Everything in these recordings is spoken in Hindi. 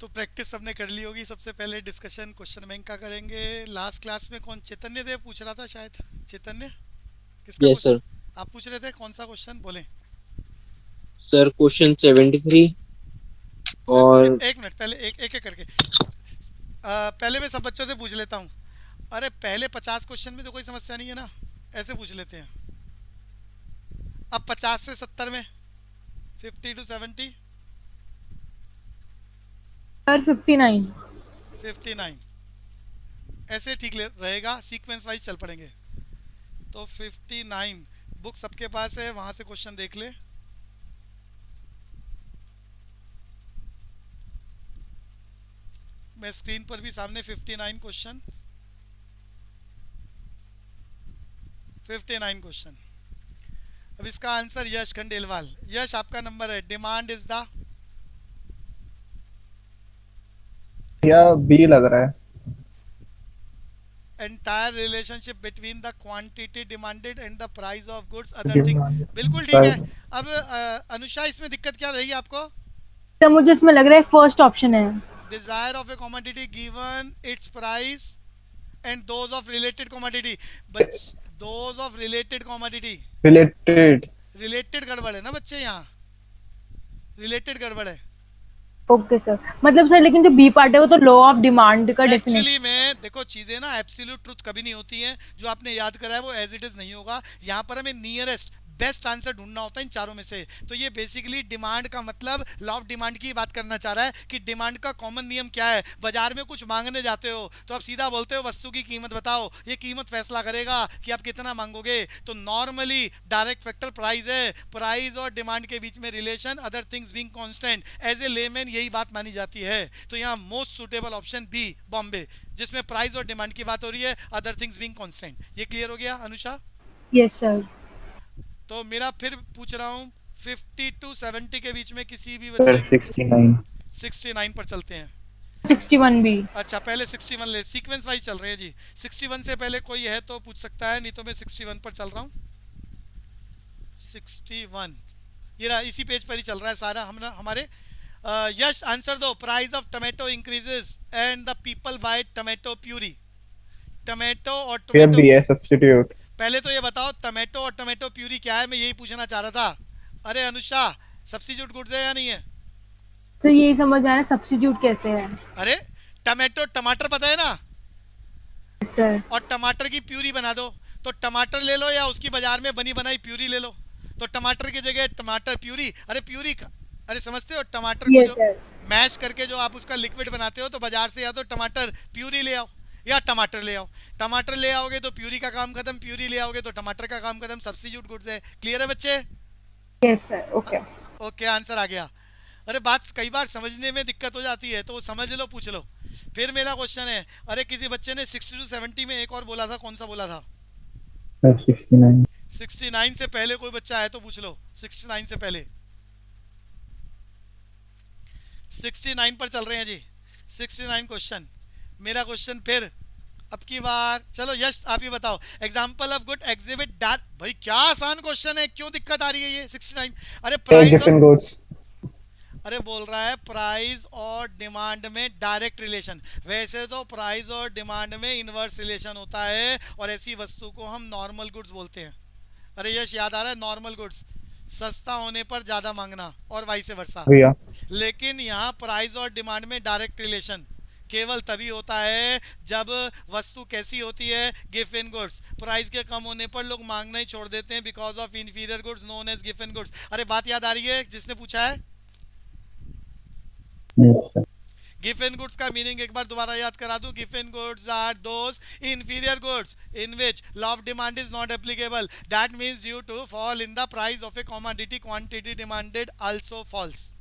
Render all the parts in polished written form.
तो प्रैक्टिस सबने कर ली होगी। सबसे पहले डिस्कशन क्वेश्चन बैंक का करेंगे। लास्ट क्लास में कौन, चैतन्य देव पूछ रहा था शायद। चैतन्य, किसका यस सर। क्वेश्चन आप पूछ रहे थे? कौन सा क्वेश्चन बोले? सर क्वेश्चन 73 और एक मिनट, पहले एक एक, एक करके पहले मैं सब बच्चों से पूछ लेता हूँ। अरे पहले 50 क्वेश्चन में तो कोई समस्या नहीं है ना, ऐसे पूछ लेते हैं। अब 50 से 70 में, 50 to 70। सर 59। 59, ऐसे ठीक रहेगा, सीक्वेंस वाइज चल पड़ेंगे। तो 59 बुक सबके पास है, वहां से क्वेश्चन देख ले। मैं स्क्रीन पर भी सामने 59 क्वेश्चन, 59 क्वेश्चन। अब इसका आंसर यश खंडेलवाल। यश, आपका नंबर है। डिमांड इज द या बी लग रहा है। Entire relationship between the quantity demanded and the price of goods other thing. Demand बिल्कुल ठीक है। प्राइस। अब अनुषा, इसमें दिक्कत क्या रही आपको? सर मुझे इसमें लग रहा है फर्स्ट ऑप्शन है। Desire of a commodity given its price and those of related commodity. बच those of related commodity. Related. Related गड़बड़ है ना बच्चे, यहाँ रिलेटेड गड़बड़ है। ओके सर, मतलब सर लेकिन जो बी पार्ट है वो तो लॉ ऑफ डिमांड का एक्चुअली डेफिनेशन। में देखो, चीजें ना एब्सोल्यूट ट्रुथ कभी नहीं होती हैं। जो आपने याद करा है वो एज इट इज नहीं होगा। यहाँ पर हमें नियरेस्ट बेस्ट आंसर ढूंढना होता है इन चारों में से। तो ये बेसिकली डिमांड का मतलब लॉ ऑफ डिमांड की बात करना चाह रहा है कि डिमांड का कॉमन नियम क्या है। बाजार में कुछ मांगने जाते हो तो आप सीधा बोलते हो वस्तु की कीमत बताओ, ये कीमत फैसला करेगा कि आप कितना मांगोगे। तो नॉर्मली डायरेक्ट फैक्टर प्राइस है। प्राइस और डिमांड के बीच में relation, other things being constant, as a layman यही बात मानी जाती है। तो यहाँ most suitable option B, Bombay, जिसमें प्राइस और डिमांड की बात हो रही है, अदर थिंग्स बीइंग कांस्टेंट। ये क्लियर हो गया अनुषा? Yes sir. तो मेरा फिर पूछ रहा हूँ, 50 to 70 के बीच में किसी भी सर बच्चे। 69। 69 पर चलते हैं। 61 भी। अच्छा, पहले 61 ले, सीक्वेंस वाइज चल रहे हैं जी। 61 से पहले कोई है तो पूछ सकता है, नहीं तो मैं 61 पर चल रहा हूँ। 61, ये रहा, इसी पेज पर ही चल रहा है सारा हमारे। यश, आंसर दो। Price of tomato increases and the people buy tomato puree. Tomato और या टमाटो, बी है सब्स्टिट्यूट। पहले तो ये बताओ टमाटो और टमाटो प्यूरी क्या है, मैं यही पूछना चाह रहा था। अरे अनुषा, सब्स्टिट्यूट गुड्स है या नहीं है? तो यही समझ आया ना सब्स्टिट्यूट कैसे है। अरे टमाटो, टमाटर पता है ना, सर। और टमाटर की प्यूरी बना दो। तो टमाटर ले लो या उसकी बाजार में बनी बनाई प्यूरी ले लो। तो टमाटर की जगह टमाटर प्यूरी, अरे प्यूरी का, अरे समझते हो टमाटर को यस जो सर। मैश करके जो आप उसका लिक्विड बनाते हो, तो बाजार से या तो टमाटर प्यूरी ले आओ या टमाटर ले आओ। टमाटर ले आओगे तो प्यूरी का काम खत्म, प्यूरी ले आओगे तो टमाटर का काम खत्म। सब्स्टिट्यूट गुड्स है। क्लियर है बच्चे? Yes sir. Okay. Okay, answer आ गया। अरे बात कई बार समझने में दिक्कत हो जाती है, तो वो समझ लो, पूछ लो। फिर मेरा क्वेश्चन है, अरे किसी बच्चे ने 60 to 70 में एक और बोला था, कौन सा बोला था? सर 69। 69 से पहले कोई बच्चा है तो पूछ लो। 69 से पहले, 69 पर चल रहे हैं जी। 69 क्वेश्चन, मेरा क्वेश्चन फिर अब की बार। चलो यश, आप ही बताओ। Example of good exhibit that, भाई क्या आसान क्वेश्चन है, क्यों दिक्कत आ रही है ये 69? अरे प्राइस, गिफिन गुड्स। अरे बोल रहा है प्राइस और डिमांड में डायरेक्ट रिलेशन। वैसे तो प्राइस और डिमांड में इनवर्स रिलेशन होता है, और ऐसी वस्तु को हम नॉर्मल गुड्स बोलते हैं। अरे यश, याद आ रहा है? नॉर्मल गुड्स, सस्ता होने पर ज़्यादा मांगना और वाइस वर्सा। भैया। लेकिन यहाँ प्राइस और डिमांड में डायरेक्ट रिलेशन केवल तभी होता है जब वस्तु कैसी होती है, गिवन गुड्स। प्राइस के कम होने पर लोग मांगना ही छोड़ देते हैं, because of inferior goods known as गिवन गुड्स। अरे बात याद आ रही है जिसने पूछा है? Yes sir. गिवन गुड्स का मीनिंग एक बार दोबारा याद करा दूं। गिवन goods are those inferior goods in which law of demand is not applicable. That means due to fall in the price of a commodity, quantity demanded also falls.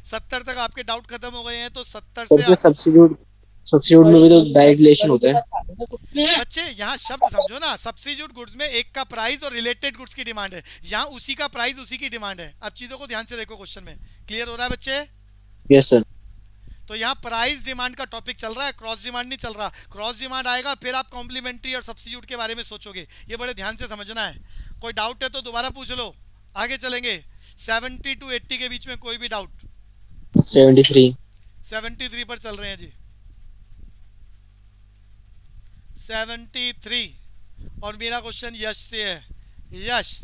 70 तक आपके डाउट खत्म हो गए हैं, तो 70 और से इसमें सब्स्टिट्यूट सब्स्टिट्यूट में भी तो डायरेक्ट रिलेशन होता है। बच्चे यहाँ शब्द समझो ना। सब्स्टिट्यूट गुड्स में एक का प्राइस और रिलेटेड गुड्स की डिमांड है, यहाँ उसी का प्राइस उसी की डिमांड है। अब चीजों को ध्यान से देखो क्वेश्चन में। क्लियर हो रहा है बच्चे? Yes sir. तो यहाँ प्राइस डिमांड का टॉपिक चल रहा है, क्रॉस डिमांड नहीं चल रहा। क्रॉस डिमांड आएगा फिर आप कॉम्प्लीमेंट्री और सब्स्टिट्यूट के बारे में सोचोगे। ये बड़े ध्यान से समझना है। कोई डाउट है तो दोबारा पूछ लो, आगे चलेंगे। 70 to 80 के बीच में कोई भी डाउट? 73। 73 पर चल रहे हैं जी, 73। और मेरा क्वेश्चन यश से है। Yash,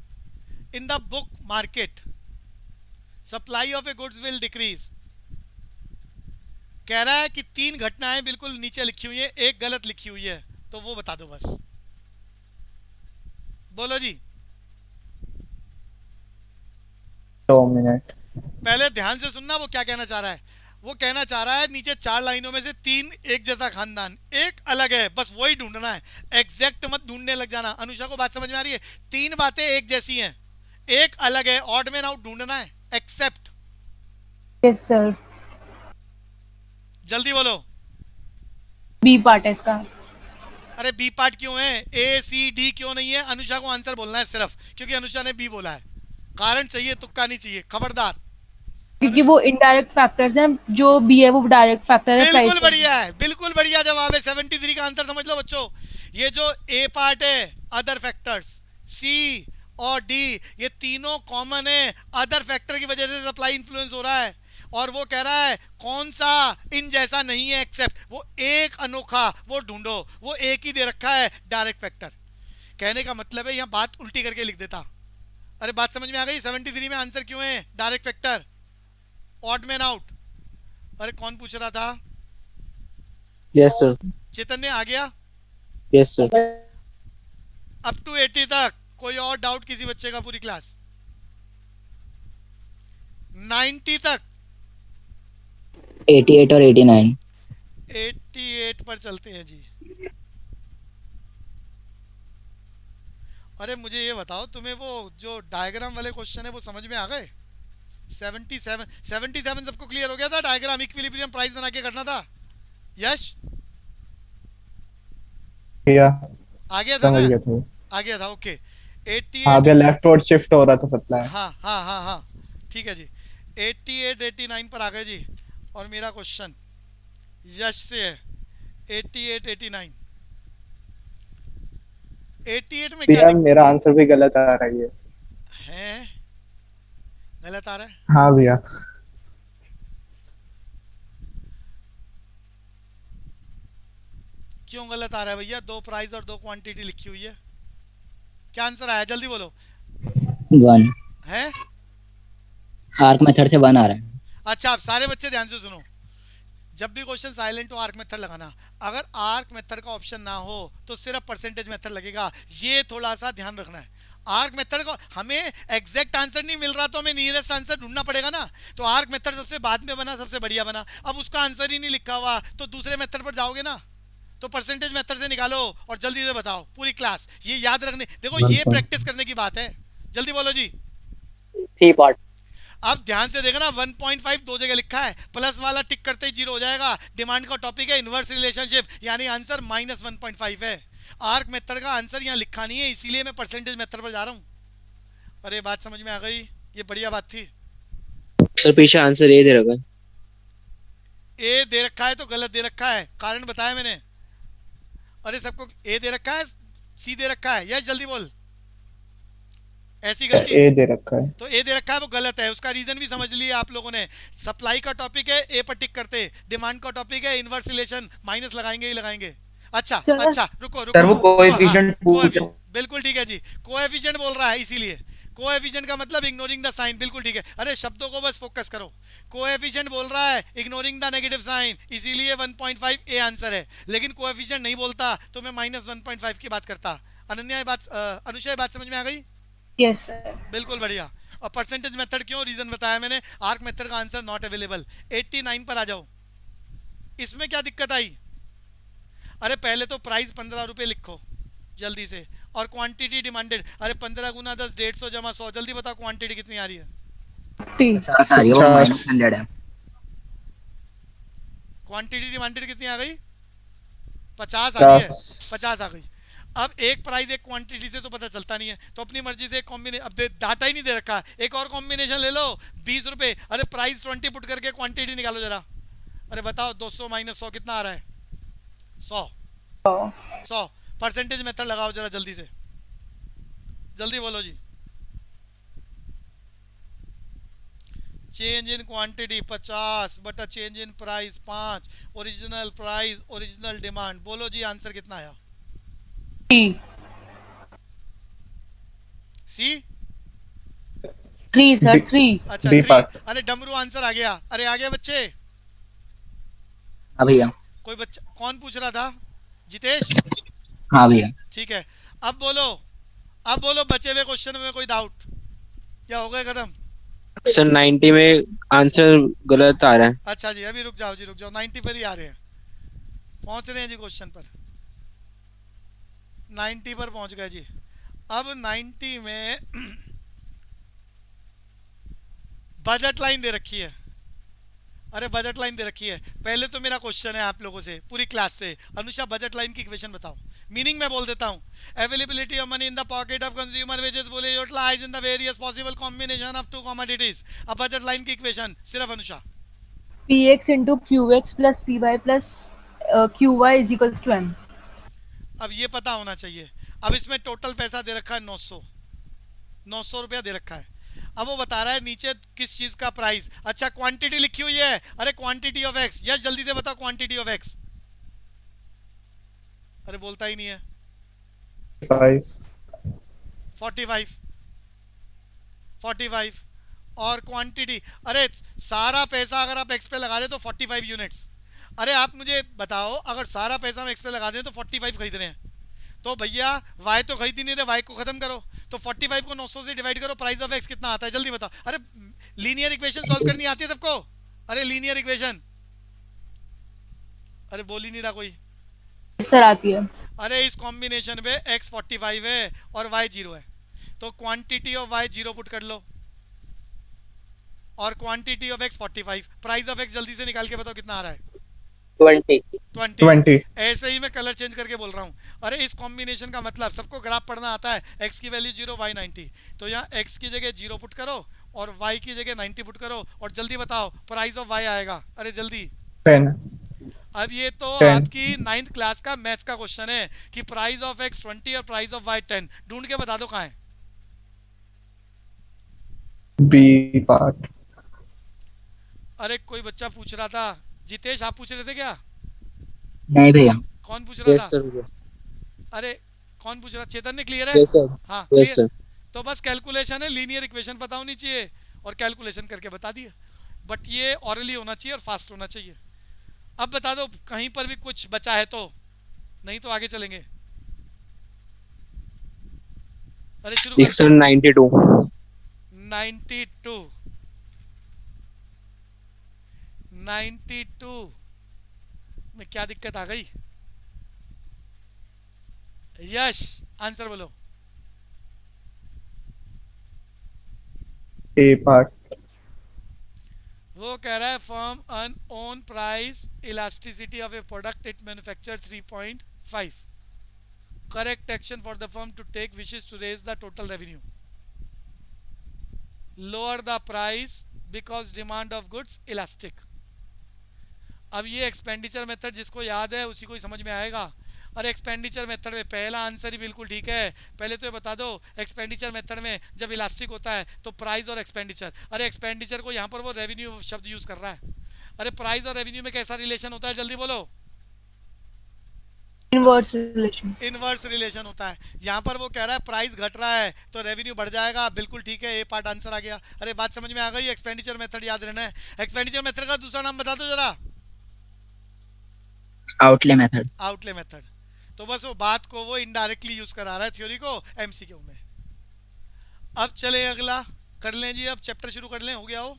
in the book market supply of a goods will decrease. कह रहा है कि 3 घटनाएं बिल्कुल नीचे लिखी हुई है, एक गलत लिखी हुई है, तो वो बता दो बस। बोलो जी। 2 मिनट। पहले ध्यान से सुनना वो क्या कहना चाह रहा है। वो कहना चाह रहा है नीचे 4 लाइनों में से 3 एक जैसा खानदान, एक अलग है, बस वही ढूंढना है। एग्जैक्ट मत ढूंढने लग जाना। अनुषा को बात समझ में आ रही है? 3 बातें एक जैसी हैं, एक अलग है, ऑड मैन आउट ढूंढना है। एक्सेप्ट। Yes sir. जल्दी बोलो। बी पार्ट है इसका। अरे बी पार्ट क्यों है, ए सी डी क्यों नहीं है? अनुषा को आंसर बोलना है सिर्फ, क्योंकि अनुषा ने बी बोला है। कारण चाहिए, तुक्का नहीं चाहिए, खबरदार। क्योंकि वो इनडायरेक्ट फैक्टर्स हैं, जो बी है वो डायरेक्ट फैक्टर है प्राइस बिल्कुल का। बढ़िया है, बिल्कुल बढ़िया जवाब है। 73 का आंसर समझ लो बच्चों। ये जो ए पार्ट है, अदर फैक्टर्स, सी और डी, ये तीनों कॉमन है। अदर फैक्टर की वजह से सप्लाई इन्फ्लुएंस हो रहा है। और वो कह रहा है कौन सा इन जैसा नहीं है, एक्सेप्ट वो एक अनोखा, वो ढूंढो। वो एक ही दे रखा है, डायरेक्ट फैक्टर। कहने का मतलब है, यहाँ बात उल्टी करके लिख देता। अरे बात समझ में आ गई? 73 में आंसर क्यों है direct factor, odd man out. अरे कौन पूछ रहा था? Yes sir. चैतन्य आ गया? Yes sir. अप टू 80 तक कोई और डाउट किसी बच्चे का? पूरी क्लास 90 तक। 88 और 89। 88 पर चलते हैं जी। अरे मुझे ये बताओ, तुम्हें वो जो डायग्राम वाले क्वेश्चन है वो समझ में आ गए? 77 सबको क्लियर हो गया था? डायग्राम इक्विलिब्रियम प्राइस बना के करना था। यश भैया आ गया था समझ ना? गया था। आ गया था, ओके। हाँ 88, भैया, लेफ्ट वर्ड शिफ्ट हो रहा था सप्लाई। हाँ हाँ हाँ हाँ, ठीक है जी। 88 89 पर आ गए जी। और मेरा क्वेश्चन यश से है। 88 89, 88 में क्या भैया मेरा आंसर भी गलत आ रहा है। है? गलत आ रहा है? हाँ भैया। क्यों गलत आ रहा है भैया? 2 प्राइस और 2 क्वांटिटी लिखी हुई है। क्या आंसर आया, जल्दी बोलो। 1। है? आर्क मेथड से 1 आ रहा है। अच्छा, आप सारे बच्चे ध्यान से सुनो। जब भी क्वेश्चन साइलेंट हो आर्क मेथड लगाना। अगर आर्क मेथड का ऑप्शन ना हो तो सिर्फ परसेंटेज मेथड लगेगा, ये थोड़ा सा ध्यान रखना है। आर्क मेथड को हमें एग्जैक्ट आंसर नहीं मिल रहा तो हमें नियरेस्ट आंसर ढूंढना पड़ेगा ना। तो आर्क मेथड सबसे बाद में बना, सबसे बढ़िया बना। अब उसका आंसर ही नहीं लिखा हुआ तो दूसरे मेथड पर जाओगे ना, तो परसेंटेज मेथड से निकालो और जल्दी से बताओ। पूरी क्लास ये याद रखने, देखो ये प्रैक्टिस करने की बात है। जल्दी बोलो जी। 3 पार्ट। अब ध्यान से देखना, 1.5 दो जगह लिखा है, प्लस वाला टिक करते ही 0 हो जाएगा। डिमांड का टॉपिक है इनवर्स रिलेशनशिप, यानी आंसर -1.5 है। आर्क मेथड का आंसर यहाँ लिखा नहीं है, इसीलिए मैं परसेंटेज मेथड पर जा रहा हूँ। अरे बात समझ में आ गई? ये बढ़िया बात थी। सर पीछे आंसर ये दे रखा है। ए दे रखा है तो गलत दे रखा है, कारण बताया मैंने। अरे सबको ए दे रखा है, सी दे रखा है। यस जल्दी बोल। ऐसी गलती ए दे रखा है। तो ए दे रखा है वो गलत है, उसका रीजन भी समझ लिया आप लोगों ने। सप्लाई का टॉपिक है, ए पर टिक करते। डिमांड का टॉपिक है इनवर्स रिलेशन, माइनस लगाएंगे ही लगाएंगे। अच्छा सर अच्छा, रुको सर वो रुको। कोएफिशिएंट पूछ बिल्कुल ठीक है जी, कोएफिशिएंट बोल रहा है इसीलिए। कोएफिशिएंट का मतलब इग्नोरिंग द साइन, बिल्कुल ठीक है। अरे शब्दों को बस फोकस करो। कोएफिशिएंट बोल रहा है इग्नोरिंग द नेगेटिव साइन, इसीलिए 1.5 ए आंसर है। लेकिन कोएफिशिएंट नहीं बोलता तो मैं -1.5 की बात करता। अनन्या ये बात, अनुषा ये बात समझ में आ गई? Yes sir. बिल्कुल बढ़िया। और परसेंटेज मेथड क्यों, रीजन बताया मैंने। आर्क मेथड का आंसर नॉट अवेलेबल। 89 पर आ जाओ। इसमें क्या दिक्कत आई? अरे पहले तो प्राइस 15 रुपए लिखो जल्दी से, और क्वांटिटी डिमांडेड। अरे 15 गुना 10 150 जमा 100, जल्दी बताओ क्वांटिटी कितनी आ रही है? 50 आ रही है, वो 50। -100 है। क्वांटिटी डिमांडेड कितनी आ गई? 50 आ रही है। 50 आ गई। अब एक प्राइस एक क्वांटिटी से तो पता चलता नहीं है, तो अपनी मर्जी से एक कॉम्बिनेशन, अब डाटा ही नहीं दे रखा, एक और कॉम्बिनेशन ले लो 20 रुपए। अरे प्राइस 20 पुट करके क्वांटिटी निकालो जरा। अरे बताओ 200 - 100 कितना आ रहा है? 100। 100 परसेंटेज मेथड लगाओ जरा जल्दी से, जल्दी बोलो जी। चेंज इन क्वांटिटी 50 बटा change in price 5, original price original demand. बोलो जी आंसर कितना आया? 3 सी? 3 सर, डी 3। अच्छा डी 3। पार्ट। अरे डमरू आंसर आ गया। अरे आ गया बच्चे? हाँ भैया। कोई बच्चा कौन पूछ रहा था? जितेश? हाँ भैया। ठीक है। अब बोलो, अब बोलो बचे हुए क्वेश्चन में कोई डाउट या हो गए खत्म? सर 90 में आंसर गलत आ रहा है। अच्छा जी अभी रुक जाओ जी, रुक जाओ, 90 पर ही आ रहे हैं, पहुंच रहे हैं जी क्वेश्चन पर, 90 पर पहुंच गए जी। अब 90 में बजट लाइन दे रखी है। अरे बजट लाइन दे रखी है। पहले तो मेरा क्वेश्चन है आप लोगों से पूरी क्लास से, अनुषा बजट लाइन की इक्वेशन बताओ। मीनिंग मैं बोल देता हूँ, availability of money in the pocket of consumer which is fully utilised in the various possible combination of two commodities. अब बजट लाइन की इक्वेशन सिर्फ Anusha. px into qx plus py plus qy is equals to m। अब ये पता होना चाहिए। अब इसमें टोटल पैसा दे रखा है 900 रुपया दे रखा है। अब वो बता रहा है नीचे किस चीज का प्राइस। अच्छा क्वांटिटी लिखी हुई है। अरे क्वांटिटी ऑफ एक्स, यस जल्दी से बताओ क्वांटिटी ऑफ एक्स। अरे बोलता ही नहीं है। 45 45 और क्वांटिटी, अरे सारा पैसा अगर आप एक्स पे लगा रहे तो 45 यूनिट्स। अरे आप मुझे बताओ अगर सारा पैसा हम एक्स पे लगा दें तो 45 खरीद रहे हैं, तो भैया वाई तो खरीद ही नहीं रहे, वाई को खत्म करो। तो 45 को 900 से डिवाइड करो, प्राइस ऑफ एक्स कितना आता है जल्दी बताओ। अरे लीनियर इक्वेशन सॉल्व करनी आती है सबको? अरे लीनियर इक्वेशन, अरे बोल ही नहीं रहा कोई। सर आती है। अरे इस कॉम्बिनेशन में एक्स 45 है और वाई 0 है, तो क्वांटिटी ऑफ वाई 0 पुट कर लो और quantity of x 45, price of x जल्दी से निकाल के बताओ कितना आ रहा है? 20। ऐसे ही मैं कलर चेंज करके बोल रहा हूँ। अरे इस कॉम्बिनेशन का मतलब सबको ग्राफ पढ़ना आता है। एक्स की वैल्यू 0 वाई 90, तो यहाँ एक्स की जगह 0 पुट करो और वाई की जगह 90 पुट करो और जल्दी बताओ प्राइस ऑफ वाई आएगा। अरे जल्दी। 10 अब ये तो 10 आपकी 9th क्लास का मैथ्स का क्वेश्चन है कि प्राइस ऑफ एक्स 20 और प्राइस ऑफ वाई 10, ढूंढ के बता दो कहाँ है। B part. अरे कोई बच्चा पूछ रहा था, जितेश आप पूछ रहे थे क्या? नहीं भैया। कौन पूछ रहा यस था? सर। अरे कौन पूछ रहा? चेतन ने? क्लियर है? Yes sir. हाँ यस क्लियर। सर। तो बस कैलकुलेशन है, लीनियर इक्वेशन पता होनी चाहिए और कैलकुलेशन करके बता दिए। बट ये ऑरली होना चाहिए और फास्ट होना चाहिए। अब बता दो कहीं पर भी कुछ बचा है तो, नहीं तो आगे चलेंगे। अरे शुरू कर। सर 92। 92 92 में क्या दिक्कत आ गई? यश आंसर बोलो। A part. वो कह रहा है firm an own price elasticity of a product it manufacture 3.5। Correct action for the firm to take wishes to raise the total revenue, lower the price because demand of goods elastic. अब ये एक्सपेंडिचर मेथड जिसको याद है उसी को ही समझ में आएगा। और एक्सपेंडिचर मेथड में पहला आंसर ही बिल्कुल ठीक है। पहले तो ये बता दो एक्सपेंडिचर मेथड में जब इलास्टिक होता है तो प्राइस और एक्सपेंडिचर, अरे एक्सपेंडिचर को यहाँ पर वो रेवेन्यू शब्द यूज कर रहा है। अरे प्राइस और रेवेन्यू में कैसा रिलेशन होता है जल्दी बोलो? Inverse relation. इनवर्स रिलेशन होता है। यहाँ पर वो कह रहा है प्राइस घट रहा है तो रेवेन्यू बढ़ जाएगा, बिल्कुल ठीक है, ए पार्ट आंसर आ गया। अरे बात समझ में आ गई? एक्सपेंडिचर मेथड याद रहना है। एक्सपेंडिचर मेथड का दूसरा नाम बता दो जरा। Outlay method. Outlay method. तो बस वो बात को वो इनडायरेक्टली यूज करा रहा है थ्योरी को एमसीक्यू में। अब चले अगला कर लें जी, अब चैप्टर शुरू कर लें, हो गया हो?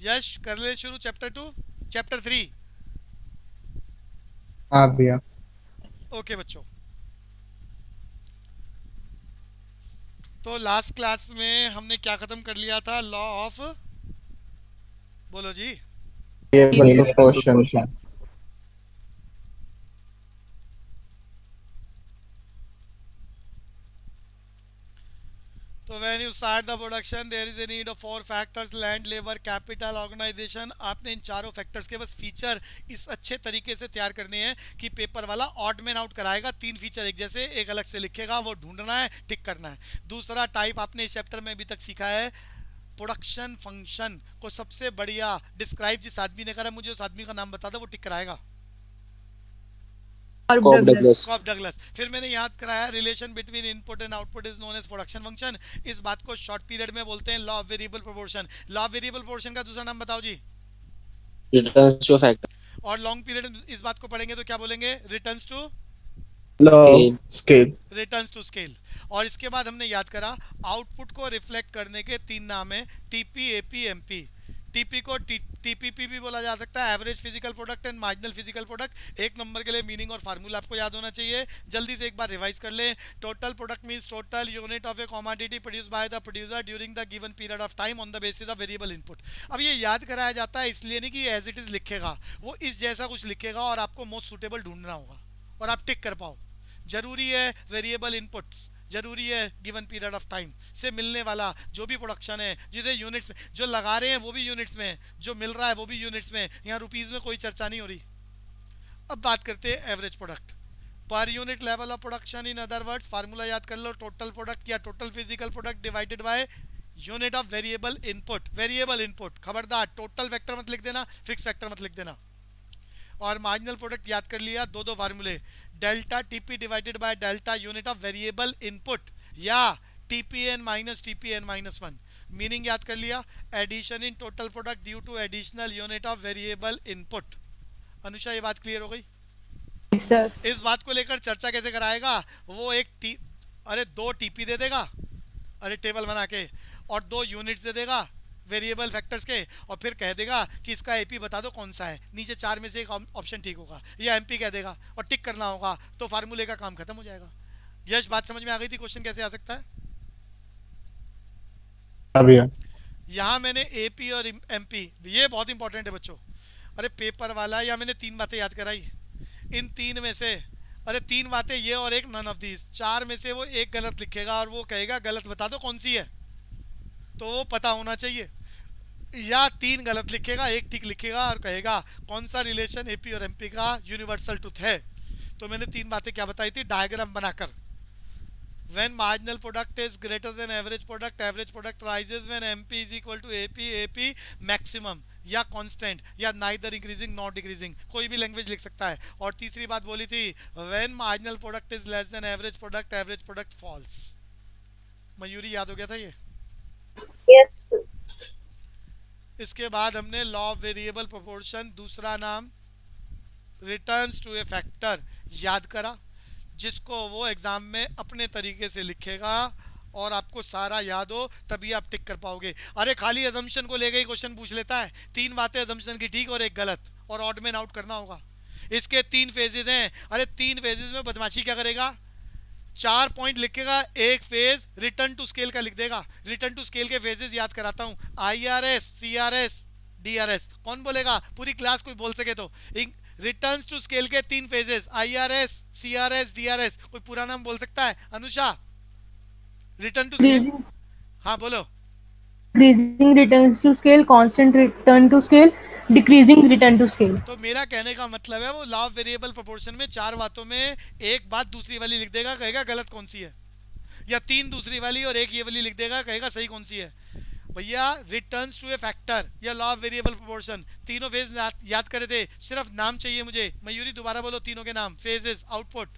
यश कर ले शुरू चैप्टर 2 चैप्टर 3। हाँ भैया। ओके बच्चों, तो लास्ट क्लास में हमने क्या खत्म कर लिया था? लॉ ऑफ, बोलो जी। ये क्वेश्चन। तो when you start the production there is a need of 4 factors, land, labour, capital, organisation. आपने इन चारों फैक्टर्स के बस फीचर इस अच्छे तरीके से तैयार करने हैं कि पेपर वाला ऑड मैन आउट कराएगा। 3 फीचर एक जैसे, एक अलग से लिखेगा, वो ढूंढना है, टिक करना है। दूसरा टाइप आपने इस चैप्टर में अभी तक सीखा है प्रोडक्शन फंक्शन को सबसे बढ़िया डिस्क्राइब जिस आदमी ने करा, मुझे उस आदमी का नाम बता दो, वो टिक कराएगा। Cobb Douglas. Cobb Douglas. फिर मैंने याद कराया relation between input and output is known as production function. इस बात को शॉर्ट पीरियड में बोलते हैं law of variable proportion. Law of variable proportion का दूसरा नाम बताओ जी। Returns to factor. और लॉन्ग पीरियड इस बात को पढ़ेंगे तो क्या बोलेंगे? Returns to scale. Returns to scale. और इसके बाद हमने याद करा आउटपुट को रिफ्लेक्ट करने के 3 नाम है, टीपी, एपी, एमपी। टीपी को टीपीपी भी बोला जा सकता है, average physical product and marginal physical product. एक नंबर के लिए मीनिंग और फार्मूला आपको याद होना चाहिए। जल्दी से एक बार रिवाइज कर ले। Total product means total unit of a commodity produced by the producer during the given period of time on the basis of variable input. अब ये याद कराया जाता है इसलिए नहीं कि एज इट इज लिखेगा, वो इस जैसा कुछ लिखेगा और आपको मोस्ट सुटेबल ढूंढना होगा और आप टिक कर पाओ। जरूरी है वेरिएबल इनपुट्स, जरूरी है गिवन पीरियड ऑफ टाइम से मिलने वाला जो भी प्रोडक्शन है, जिसे यूनिट्स जो लगा रहे हैं वो भी यूनिट्स में, जो मिल रहा है वो भी यूनिट्स में। यहाँ रुपीस में कोई चर्चा नहीं हो रही। अब बात करते हैं average product per unit level of production. In other words formula याद कर लो, टोटल प्रोडक्ट या total physical product divided by unit of variable input. Variable input, खबरदार टोटल फैक्टर मत लिख देना, फिक्स फैक्टर मत लिख देना। और मार्जिनल प्रोडक्ट याद कर लिया, दो फार्मूले, delta TP divided by delta unit of variable input या TPN minus TPN minus 1। Meaning याद कर लिया, addition in total product due to additional unit of variable input. Anusha ये बात क्लियर हो गई? सर इस बात को लेकर चर्चा कैसे कराएगा? वो अरे 2 टीपी दे देगा, अरे टेबल बना के, और 2 यूनिट्स दे देगा वेरिएबल फैक्टर्स के, और फिर कह देगा कि इसका एपी बता दो कौन सा है। नीचे 4 में से एक ऑप्शन ठीक होगा या एमपी कह देगा और टिक करना होगा, तो फार्मूले का काम खत्म हो जाएगा। यश बात समझ में आ गई थी? क्वेश्चन कैसे आ सकता है? अभी यहाँ मैंने एपी और एमपी, ये बहुत इंपॉर्टेंट है बच्चों। अरे पेपर वाला, या मैंने 3 बातें याद कराई, इन 3 में से, अरे 3 बातें ये और एक नन ऑफ दीज, 4 में से वो एक गलत लिखेगा और वो कहेगा गलत बता दो कौन सी है, तो वो पता होना चाहिए। या 3 गलत लिखेगा, एक ठीक लिखेगा और कहेगा कौन सा रिलेशन एपी और एमपी का यूनिवर्सल ट्रुथ है। तो मैंने 3 बातें क्या बताई थी डायग्राम बनाकर। when marginal product is greater than average product rises when MP is equal to AP maximum या कांस्टेंट या नाइदर इंक्रीजिंग नॉट डिक्रीजिंग, कोई भी लैंग्वेज लिख सकता है। और तीसरी बात बोली थी when marginal product is less than average product falls. Mayuri याद हो गया था ये? Yes. इसके बाद हमने लॉ ऑफ वेरिएबल प्रोपोर्शन, दूसरा नाम रिटर्न्स टू ए फैक्टर याद करा, जिसको वो एग्जाम में अपने तरीके से लिखेगा और आपको सारा याद हो तभी आप टिक कर पाओगे। अरे खाली अजम्पशन को लेकर ही क्वेश्चन पूछ लेता है, 3 बातें अजम्पशन की ठीक और एक गलत, और ऑड मैन आउट करना होगा। इसके 3 फेजेस हैं। अरे 3 फेजेस में बदमाशी क्या करेगा? 4 पॉइंट लिखेगा, एक फेज रिटर्न टू स्केल का लिख देगा। रिटर्न टू स्केल के फेजेस याद कराता हूँ, IRS, CRS, DRS। कौन बोलेगा? पूरी क्लास कोई बोल सके तो। रिटर्न्स टू स्केल के 3 फेजेस, IRS, CRS, DRS। कोई पूरा नाम बोल सकता है? Anusha, return to scale. हाँ बोलो। Decreasing return to scale, constant return to scale, decreasing return to scale. तो मेरा कहने का मतलब है वो लॉ ऑफ वेरिएबल प्रोपोर्शन में 4 बातों में एक बात दूसरी वाली लिख देगा, कहेगा गलत कौन सी है, या 3 दूसरी वाली और एक ये वाली लिख देगा, कहेगा सही कौन सी है। भैया रिटर्न्स टू ए फैक्टर या लॉ ऑफ वेरिएबल प्रोपोर्शन, तीनों फेज याद करे थे, सिर्फ नाम चाहिए मुझे। मयूरी दोबारा बोलो तीनों के नाम, फेजेस, आउटपुट।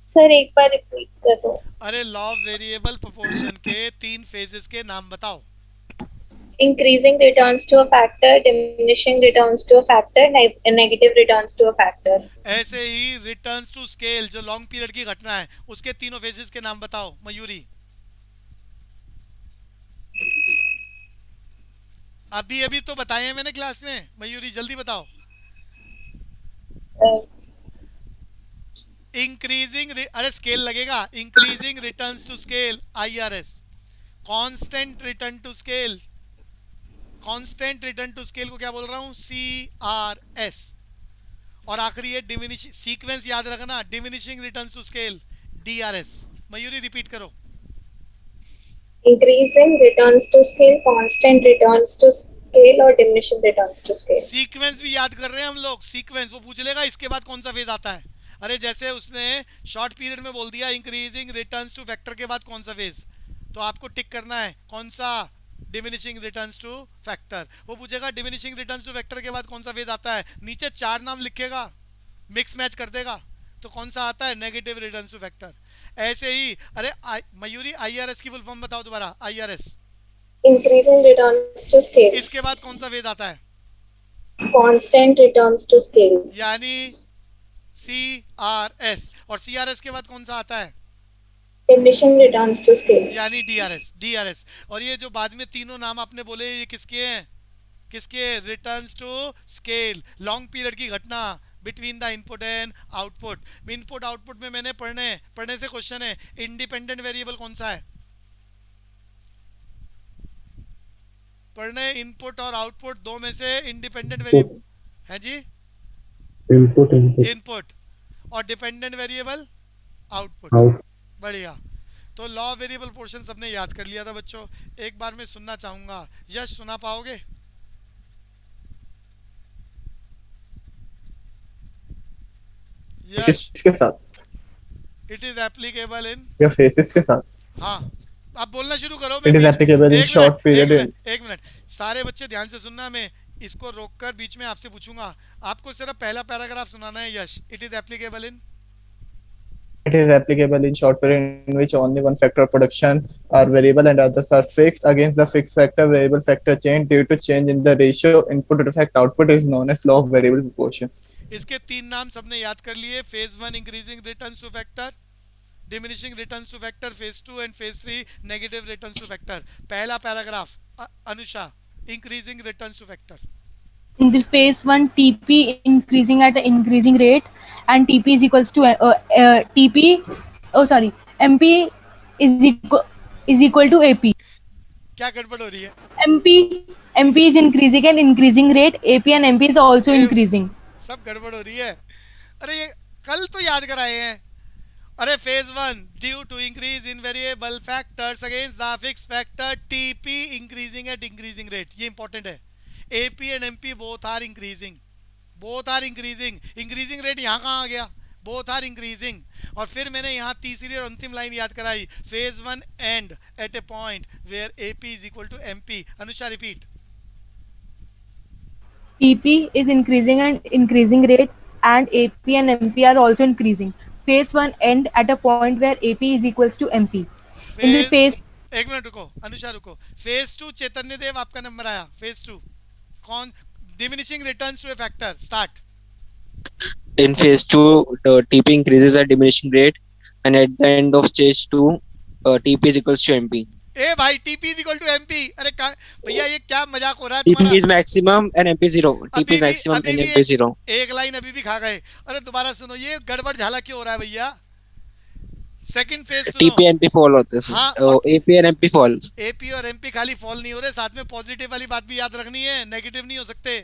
सर एक बार रिपीट कर दो। अरे लॉ ऑफ वेरिएबल प्रोपोर्शन के 3 फेजेस के नाम बताओ। Increasing returns to a factor, diminishing returns to a factor, negative returns to a factor. ऐसे ही रिटर्न्स टू स्केल जो लॉन्ग पीरियड की घटना है, उसके तीनों फेजेस के नाम बताओ मयूरी। अभी अभी तो बताए हैं मैंने क्लास में, मयूरी जल्दी बताओ। इंक्रीजिंग, अरे स्केल लगेगा, increasing returns to scale IRS, constant return to scale, constant return to scale को क्या बोल रहा हूं? CRS। और आखिरी है डिमिनिशिंग, सीक्वेंस याद रखना, diminishing returns to scale DRS। Mayuri repeat करो। Increasing returns to scale, constant returns to scale और diminishing returns to scale. Sequence भी याद कर रहे हैं हम लोग, सीक्वेंस वो पूछ लेगा इसके बाद कौन सा फेज आता है। अरे जैसे उसने शॉर्ट पीरियड में बोल दिया इंक्रीजिंग रिटर्न्स टू फैक्टर के बाद कौन सा फेज, तो आपको टिक करना है कौन सा, डिमिनिशिंग रिटर्न्स टू फैक्टर। वो पूछेगा डिमिनिशिंग रिटर्न्स टू फैक्टर के बाद कौन सा फेज आता है, नीचे 4 नाम लिखेगा, मिक्स मैच कर देगा, तो कौन सा आता है, नेगेटिव रिटर्न्स टू फैक्टर। ऐसे ही अरे मयूरी आईआरएस की फुल फॉर्म बताओ दोबारा, IRS Increasing returns to scale. इसके बाद कौन सा फेज आता है, Constant returns to scale. यानी सी आर एस, और सी आर एस के बाद कौन सा आता है, Diminishing returns to scale. यानी डीआरएस, डीआरएस। और ये जो बाद में तीनों नाम आपने बोले ये किसके हैं, किसके, returns to scale, long period की घटना between the input and output. Input output में मैंने पढ़ने से क्वेश्चन है, इंडिपेंडेंट वेरिएबल कौन सा है, पढ़ने इनपुट और आउटपुट दो में से इंडिपेंडेंट वेरिएबल है जी, Input, input, इनपुट, और डिपेंडेंट वेरिएबल आउटपुट। out. बढ़िया, तो लॉ वेरिएबल पोर्शन सबने याद कर लिया था बच्चों, एक बार मैं सुनना चाहूंगा, यश सुना पाओगे, यश, इसके साथ इट इज एप्लीकेबल इन, या फेसेस के साथ. हाँ आप बोलना शुरू करो। It is applicable in short period. एक मिनट, सारे बच्चे ध्यान से सुनना, मैं इसको रोककर बीच में आपसे पूछूंगा, आपको सिर्फ पहला पैराग्राफ सुनाना है Yash. It is applicable in, It is applicable in short period in which only one factor of production are variable and others are fixed. Against the fixed factor variable factor chain due to change in the ratio input to effect output is known as law of variable proportion. इसके 3 नाम सबने याद कर लिए, phase 1 increasing returns to factor, diminishing returns to factor phase 2 and phase 3 negative returns to factor. पहला paragraph Anusha, increasing returns to factor. In the phase 1, TP increasing at an increasing rate, and TP is equals to MP is equal to AP. क्या गड़बड़ हो रही है, MP is increasing at increasing rate. AP and MP is also increasing. सब गड़बड़ हो रही है। अरे ये कल तो याद कराए हैं। अरे phase 1 due to increase in variable factors against the fix factor TP increasing at increasing rate, ये इंपॉर्टेंट है। AP and MP both are increasing, both are increasing, increasing rate यहाँ कहाँ आ गया, बोथ आर इंक्रीजिंग। और फिर मैंने यहाँ तीसरी और अंतिम लाइन याद कराई, phase 1 and at a point where AP is equal to MP. Anusha repeat, TP is increasing at increasing rate, and AP and MP are also increasing. Phase 1 end at a point where AP is equals to MP. In the phase, एक मिनट रुको अनुषा रुको, फेज 2 चैतन्य देव आपका नंबर आया, फेज 2 कौन, diminishing returns to a factor, start. In phase 2, the TP increases at diminishing rate, and at the end of stage 2, TP is equals to MP. ए भाई TP is equal to MP, अरे भैया ये क्या मजाक हो रहा है TP तुम्हारा, is maximum and MP 0. TP is maximum and MP 0. एक लाइन अभी भी खा गए। अरे दोबारा सुनो, ये गड़बड़ झाला क्यों हो रहा है भैया, सेकंड फेज सुनो। TP and MP fall होते हैं। हाँ, AP and MP falls. AP और एमपी खाली फॉल नहीं हो रहे, साथ में पॉजिटिव वाली बात भी याद रखनी है, नेगेटिव नहीं हो सकते।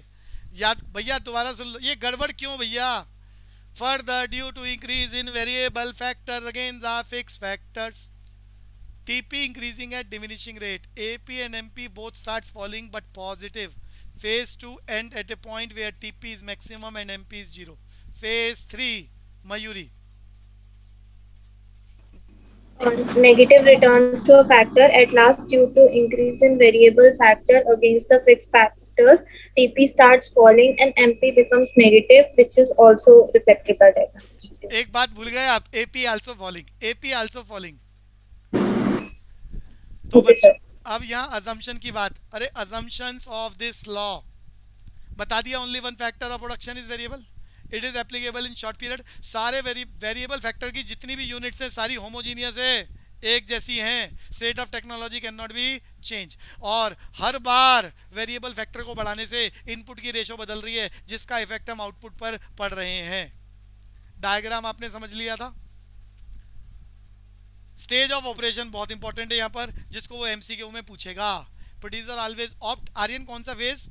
याद भैया दोबारा सुन लो, ये गड़बड़ क्यों भैया, further due to increase in variable factor against the fixed factors, TP increasing at diminishing rate, AP and MP both starts falling but positive. Phase 2 end at a point where TP is maximum and MP is 0. Phase 3, Mayuri. Negative returns to a factor at last due to increase in variable factor against the fixed factor. TP starts falling and MP becomes negative, which is also reflected by diagram. एक बात भूल गए आप, AP also falling, AP also falling. तो बच्चों अब यहाँ अजम्पशन की बात, अरे अजम्पशंस ऑफ दिस लॉ बता दिया, only one factor of production is variable, it is applicable in short period, सारे वेरिएबल फैक्टर की जितनी भी यूनिट्स है सारी होमोजीनियस है, एक जैसी हैं, state of technology can not be change, और हर बार वेरिएबल फैक्टर को बढ़ाने से इनपुट की रेशो बदल रही है जिसका इफेक्ट हम आउटपुट पर पड़ रहे हैं। डायग्राम आपने समझ लिया था। स्टेज ऑफ ऑपरेशन बहुत इंपॉर्टेंट है यहाँ पर, जिसको वो एमसीक्यू में पूछेगा। प्रोड्यूसर ऑलवेज ऑप्ट, आर्यन कौन सा phase,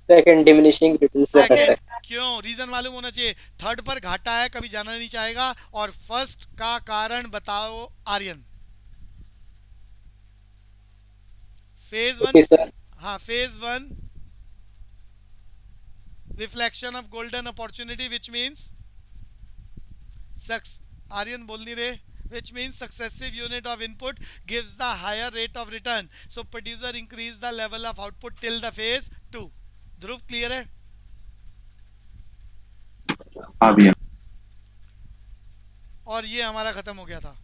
Second, diminishing returns to factor. क्यों, रीजन मालूम होना चाहिए, थर्ड पर घाटा है कभी जाना नहीं चाहेगा, और फर्स्ट का कारण बताओ आर्यन। Phase 1, Okay, sir. हाँ phase 1 reflection of golden opportunity which means Aryan बोल नहीं रहे, which means successive unit of input gives the higher rate of return, so producer increase the level of output till the phase 2. Dhruv clear है? हाँ भैया। और ये हमारा खत्म हो गया था।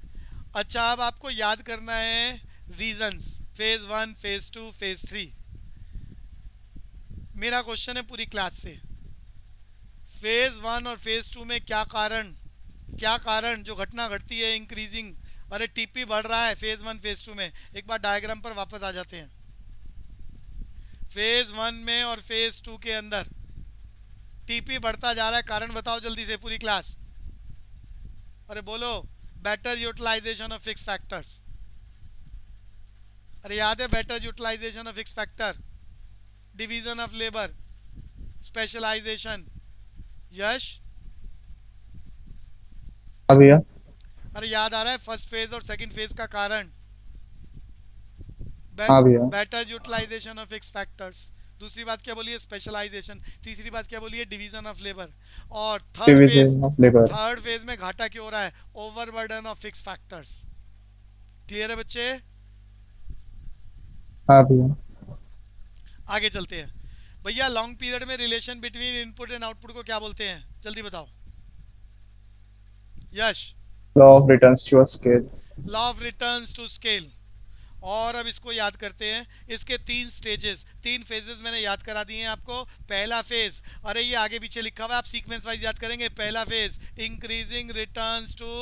अच्छा, अब आपको याद करना है रीजंस, फेज 1, फेज 2, फेज 3। मेरा क्वेश्चन है पूरी क्लास से, फेज 1 और फेज 2 में क्या कारण जो घटना घटती है इंक्रीजिंग, अरे टीपी बढ़ रहा है फेज 1 फेज 2 में। एक बार डायग्राम पर वापस आ जाते हैं। फेज 1 में और फेज 2 के अंदर टीपी बढ़ता जा रहा है, कारण बताओ जल्दी से पूरी क्लास। अरे बोलो, better utilisation of fix factors. अरे याद है better utilisation of fix factor, division of labour, specialisation. Yash हाँ भैया। अरे याद आ रहा है फर्स्ट फेज और सेकंड फेज का कारण? हाँ भैया। Better utilisation of fix factors. दूसरी बात क्या बोली है? स्पेशलाइजेशन। तीसरी बात क्या बोली है? Division of labour. और थर्ड फेज में घाटा क्यों हो रहा है? Overburden of fix factors. Clear है बच्चे? हाँ भैया। आगे चलते हैं भैया। लॉन्ग पीरियड में relation between input and output को क्या बोलते हैं? जल्दी बताओ Yash. Law of returns to scale. Law of returns to scale. और अब इसको याद करते हैं। इसके 3 स्टेजेस, 3 फेजेस मैंने याद करा दिए हैं आपको। पहला फेज, अरे ये आगे पीछे लिखा हुआ है, आप सीक्वेंस वाइज याद करेंगे। पहला फेज इंक्रीजिंग रिटर्न्स टू,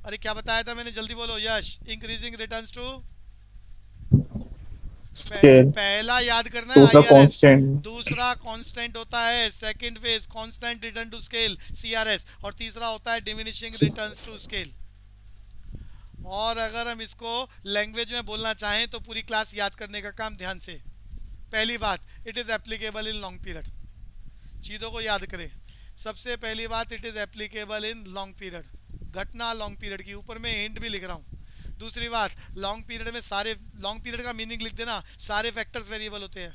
अरे क्या बताया था मैंने? जल्दी बोलो Yash. Increasing returns to scale. पहला याद करना है दूसरा IRS, कांस्टेंट। दूसरा कांस्टेंट होता है second phase constant return to scale CRS, और तीसरा होता है डिमिनिशिंग रिटर्न्स टू स्केल। और अगर हम इसको लैंग्वेज में बोलना चाहें तो पूरी क्लास याद करने का काम ध्यान से। पहली बात, it is applicable in long period. चीज़ों को याद करें। सबसे पहली बात, it is applicable in long period. घटना लॉन्ग पीरियड की, ऊपर में हिंट भी लिख रहा हूँ। दूसरी बात, लॉन्ग पीरियड में सारे, लॉन्ग पीरियड का मीनिंग लिख देना, सारे फैक्टर्स वेरिएबल होते हैं।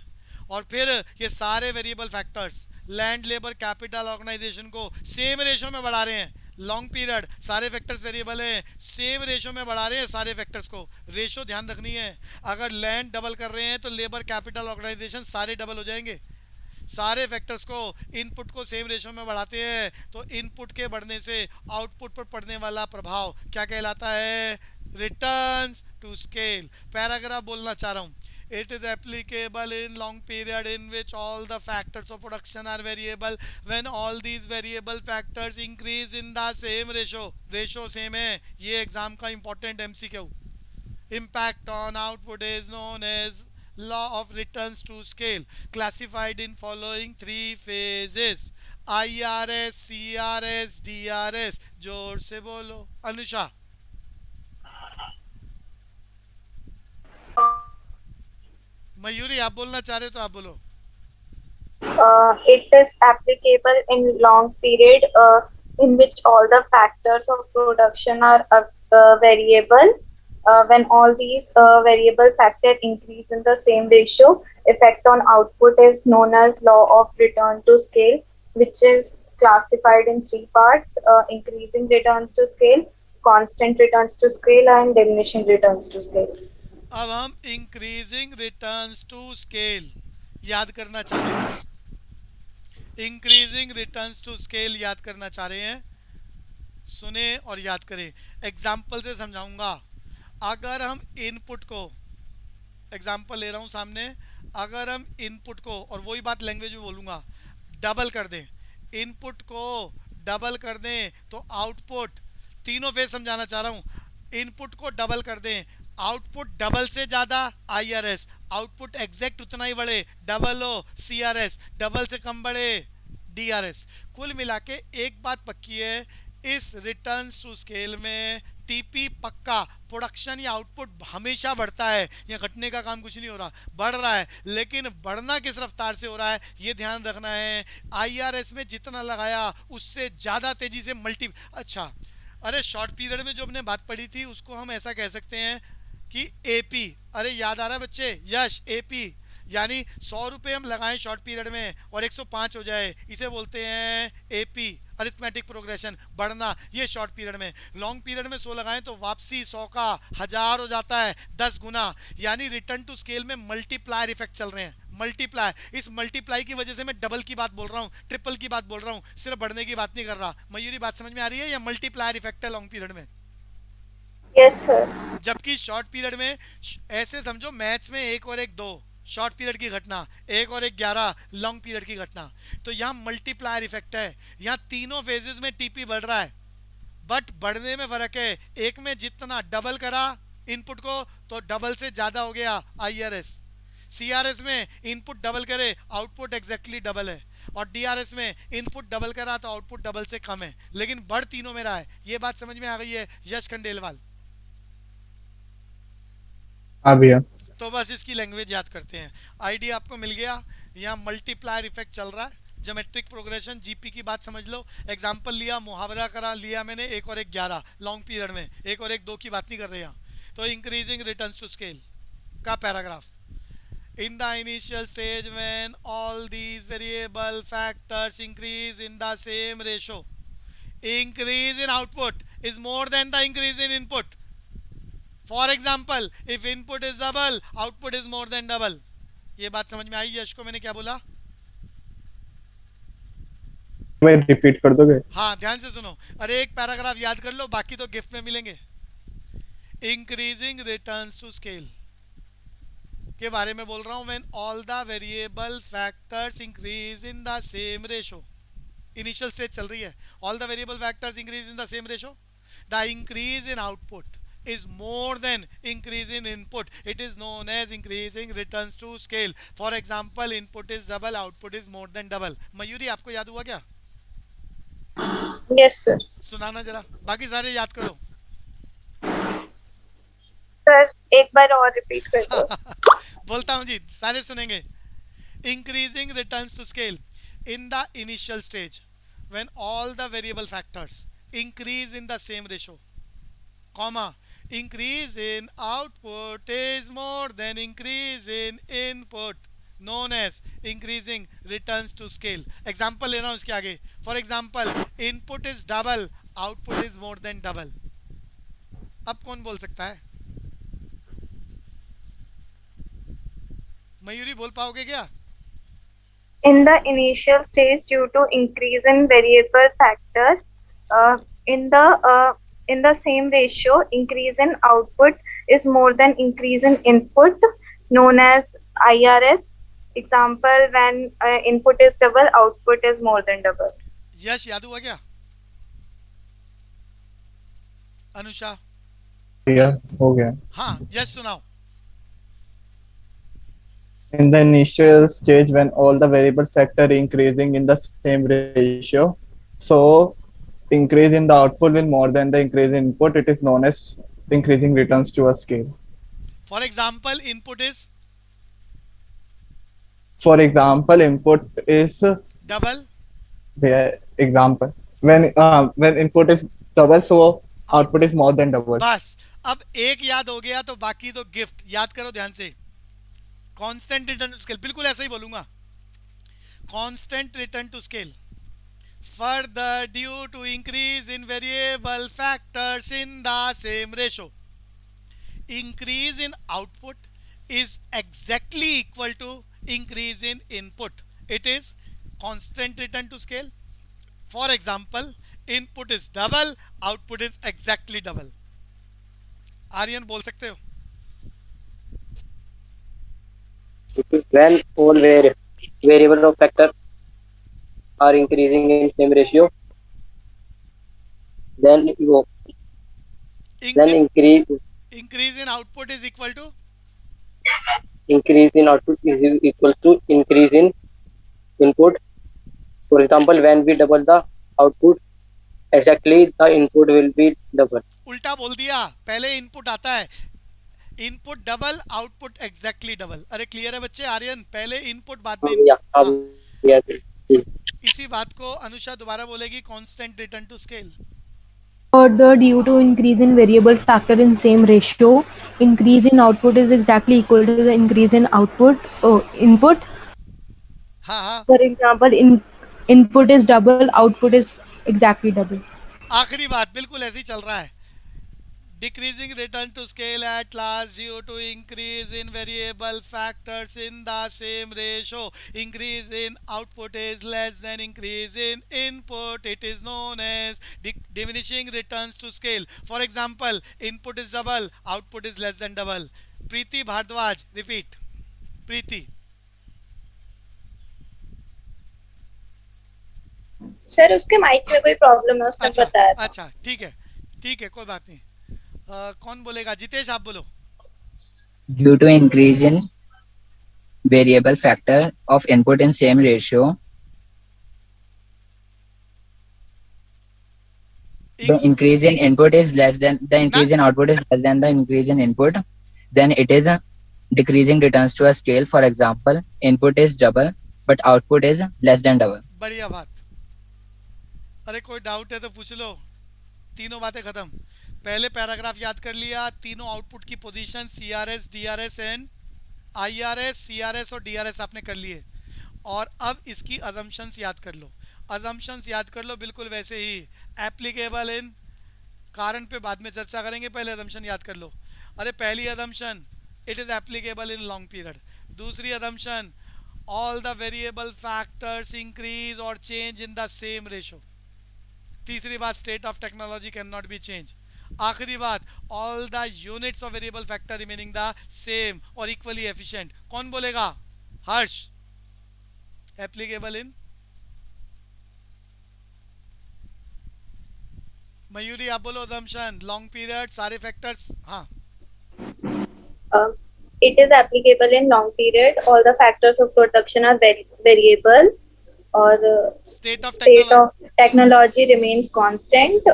और फिर ये सारे variable factors land, labour, capital, organisation को सेम रेशो में बढ़ा रहे हैं। लॉन्ग पीरियड सारे फैक्टर्स वेरिएबल हैं, सेम रेशो में बढ़ा रहे हैं सारे फैक्टर्स को। रेशो ध्यान रखनी है। अगर लैंड डबल कर रहे हैं तो लेबर, कैपिटल, ऑर्गेनाइजेशन सारे डबल हो जाएंगे। सारे फैक्टर्स को, इनपुट को सेम रेशो में बढ़ाते हैं तो इनपुट के बढ़ने से आउटपुट पर पड़ने वाला प्रभाव क्या कहलाता है? Returns to scale. पैराग्राफ बोलना चाह रहा हूँ। It is applicable in long period in which all the factors of production are variable when all these variable factors increase in the same ratio. Ratio same है। ये एग्जाम का important MCQ। Impact on output is known as law of returns to scale, classified in following 3 phases: IRS, CRS, DRS। जोर से बोलो अनुषा। मयूरी आप बोलना चाह रहे हो तो आप बोलो। It is applicable in long period in which all the factors of production are variable. When all these variable factors increase in the same ratio, effect on output is known as law of return to scale, which is classified in 3 parts: increasing returns to scale, constant returns to scale, and diminishing returns to scale. अब हम इंक्रीजिंग रिटर्न्स टू स्केल याद करना चाह रहे हैं। इंक्रीजिंग रिटर्न्स टू स्केल याद करना चाह रहे हैं। सुने और याद करें। एग्जाम्पल से समझाऊंगा। अगर हम इनपुट को, एग्जाम्पल ले रहा हूं सामने, अगर हम इनपुट को, और वही बात लैंग्वेज में बोलूंगा, डबल कर दें, इनपुट को डबल कर दें तो आउटपुट, तीनों फेज समझाना चाह रहा हूं। इनपुट को डबल कर दें, आउटपुट डबल से ज्यादा IRS, आउटपुट एग्जैक्ट उतना ही बढ़े, डबल हो CRS, डबल से कम बढ़े DRS। कुल मिला के एक बात पक्की है, इस रिटर्न्स टू स्केल में टीपी पक्का, प्रोडक्शन या आउटपुट हमेशा बढ़ता है। ये घटने का काम कुछ नहीं हो रहा, बढ़ रहा है। लेकिन बढ़ना किस रफ्तार से हो रहा है ये ध्यान रखना है। IRS में जितना लगाया उससे ज़्यादा तेजी से अच्छा, अरे शॉर्ट पीरियड में जो हमने बात पढ़ी थी उसको हम ऐसा कह सकते हैं कि AP, अरे याद आ रहा है बच्चे? यश, AP यानी 100 रुपए हम लगाएं शॉर्ट पीरियड में और 105 हो जाए, इसे बोलते हैं एपी, अरिथमेटिक प्रोग्रेशन, बढ़ना, ये शॉर्ट पीरियड में। लॉन्ग पीरियड में 100 लगाएं तो वापसी 100 का 1000 हो जाता है, 10 गुना, यानी रिटर्न टू स्केल में मल्टीप्लायर इफेक्ट चल रहे हैं, मल्टीप्लाई। इस मल्टीप्लाई की वजह से मैं डबल की बात बोल रहा हूँ, ट्रिपल की बात बोल रहा हूँ, सिर्फ बढ़ने की बात नहीं कर रहा। मयूरी बात समझ में आ रही है? या मल्टीप्लायर इफेक्ट है लॉन्ग पीरियड में। Yes, sir. जबकि शॉर्ट पीरियड में ऐसे समझो, मैथ्स में 1 और 1 2 शॉर्ट पीरियड की घटना, 1 और 1 11 लॉन्ग पीरियड की घटना। तो यहाँ मल्टीप्लायर इफेक्ट है, यहाँ तीनों फेजेस में टीपी बढ़ रहा है, बट बढ़ने में फर्क है। एक में जितना डबल करा इनपुट को तो डबल से ज्यादा हो गया आईआरएस, सीआरएस में इनपुट डबल करे आउटपुट एग्जैक्टली डबल है, और डीआरएस में इनपुट डबल करा तो आउटपुट डबल से कम है, लेकिन बढ़ तीनों में रहा है। ये बात समझ में आ गई है यश खंडेलवाल? हाँ भैया। तो बस इसकी लैंग्वेज याद करते हैं, आइडिया आपको मिल गया। यहाँ मल्टीप्लायर इफेक्ट चल रहा है, ज्योमेट्रिक प्रोग्रेशन, जीपी की बात समझ लो। एग्जांपल लिया, मुहावरा करा लिया मैंने, 1 और 1 11 लॉन्ग पीरियड में, 1 और 1 2 की बात नहीं कर रहे यहाँ। तो इंक्रीजिंग रिटर्न्स टू स्केल का paragraph, in the initial stage when all these variable factors increase in the same ratio, increase in output is more than the increase in input. For example, if input is double, output is more than double. ये बात समझ में आई यश को? मैंने क्या बोला? भाई रिपीट कर दोगे? हाँ ध्यान से सुनो, अरे एक पैराग्राफ याद कर लो, बाकी तो गिफ्ट में मिलेंगे। इंक्रीजिंग रिटर्न्स टू स्केल के बारे में बोल रहा हूं, when all the variable factors increase in the same ratio. Initial stage चल रही है, all the variable factors increase in the same ratio, the increase in output is more than increase in input, it is known as increasing returns to scale. For example, input is double, output is more than double. Mayuri आपको याद हुआ क्या? Yes, sir. सुनाना जरा, बाकी सारे याद करो। Sir, एक बार और repeat कर दो. बोलता हूँ जी, सारे सुनेंगे। Increasing returns to scale in the initial stage when all the variable factors increase in the same ratio, comma, increase in output is more than increase in input, known as increasing returns to scale. Example लेना उसके आगे, for example, input is double, output is more than double. अब कौन बोल सकता है? मयूरी बोल पाओगे क्या? In the initial stage, due to increase in variable factor, in the same ratio, increase in output is more than increase in input, known as IRS. Example, when input is double, output is more than double. यश याद हुआ क्या? अनुषा? भैया हो गया। हाँ यश सुनाओ। In the initial stage when all the variable factor increasing in the same ratio, so increase in the output will more than the increase in input, it is known as increasing returns to a scale. For example, input is double, example when input is double, so output is more than double. बस अब एक याद हो गया तो बाकी तो गिफ्ट। याद करो ध्यान से, कांस्टेंट रिटर्न टू स्केल, बिल्कुल ऐसा ही बोलूंगा, constant return to scale, further due to increase in variable factors in the same ratio, increase in output is exactly equal to increase in input, it is constant return to scale. For example, input is double, output is exactly double. Aryan बोल सकते हो? When all variable of factor are increasing in same ratio, then increase in output is equal to increase in output is equals to increase in input. For example, when we double the output, exactly the input will be double. उल्टा बोल दिया, पहले इनपुट आता है, input double, output exactly double. अरे क्लियर है बच्चे? आर्यन पहले इनपुट बाद में। इसी बात को अनुषा दोबारा बोलेगी, constant return to scale. Further, due to increase in variable factor in same ratio, increase in output is exactly equal to the increase in input. हाँ हाँ, For example, input is double, output is exactly double. आखिरी बात बिल्कुल ऐसे ही चल रहा है. Decreasing return to scale at last due to increase in variable factors in the same ratio. Increase in output is less than increase in input. It is known as diminishing returns to scale. For example, input is double, output is less than double. Preeti Bhardwaj, repeat. Preeti. Sir उसके माइक में कोई प्रॉब्लम है, उसने अच्छा बताया था. अच्छा, ठीक है, कोई बात नहीं. कौन बोलेगा? जितेश, आप बोलो. Due to increase in variable factor of input in same ratio, the increase in input is less than the increase in output is less than the increase in input, then it is a decreasing returns to a scale. For example, input is double but output is less than double. बढ़िया बात. अरे कोई डाउट है तो पूछ लो. तीनों बातें खत्म. पहले पैराग्राफ याद कर लिया. तीनों आउटपुट की position CRS, DRS and IRS, CRS और DRS आपने कर लिए. और अब इसकी अजम्पशंस याद कर लो. अजम्पशंस याद कर लो बिल्कुल वैसे ही. एप्लीकेबल इन, कारण पे बाद में चर्चा करेंगे, पहले अजम्पशन याद कर लो. अरे पहली assumption, it is applicable in long period. दूसरी assumption, all the variable factors increase और change in the same ratio. तीसरी बात, state of technology can not be change. आखिरी बात, all the units of variable factor remaining the same और इक्वली एफिशिएंट. कौन बोलेगा? हर्ष. Applicable in. मयूरी आप बोलो. अजम्पशन, लॉन्ग पीरियड, सारे फैक्टर्स. हाँ. It is applicable in long period. All the factors of production are variable. और State of technology remains constant.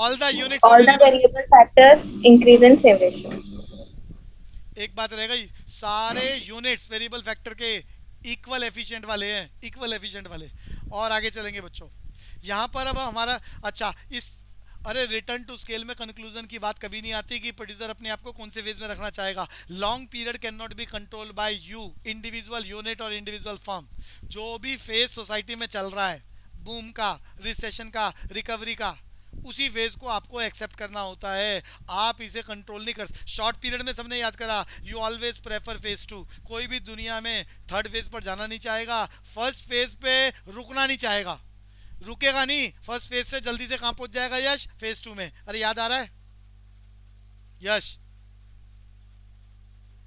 all the units all the variable factor increase in same ratio. एक बात रह गई, सारे यूनिट्स वेरिएबल फैक्टर के इक्वल एफिशिएंट वाले हैं, इक्वल एफिशिएंट वाले. और आगे चलेंगे बच्चों. यहाँ पर अब हमारा अच्छा इस अरे रिटर्न टू स्केल में कंक्लूजन की बात कभी नहीं आती कि प्रोड्यूसर अपने आप को कौन से फेज में रखना चाहेगा. Long period can not B control by you, individual unit और इंडिविजुअल फर्म. जो भी फेज सोसाइटी में चल रहा है, बूम का, रिसेशन का, रिकवरी का, उसी फेज को आपको एक्सेप्ट करना होता है. आप इसे कंट्रोल नहीं कर. शॉर्ट पीरियड में सबने याद करा, यू ऑलवेज प्रेफर फेज 2. कोई भी दुनिया में थर्ड फेज पर जाना नहीं चाहेगा, फर्स्ट फेज पे रुकना नहीं चाहेगा. रुकेगा नहीं, फर्स्ट फेज से जल्दी से कहां पहुंच जाएगा यश? फेज 2 में. अरे याद आ रहा है यश?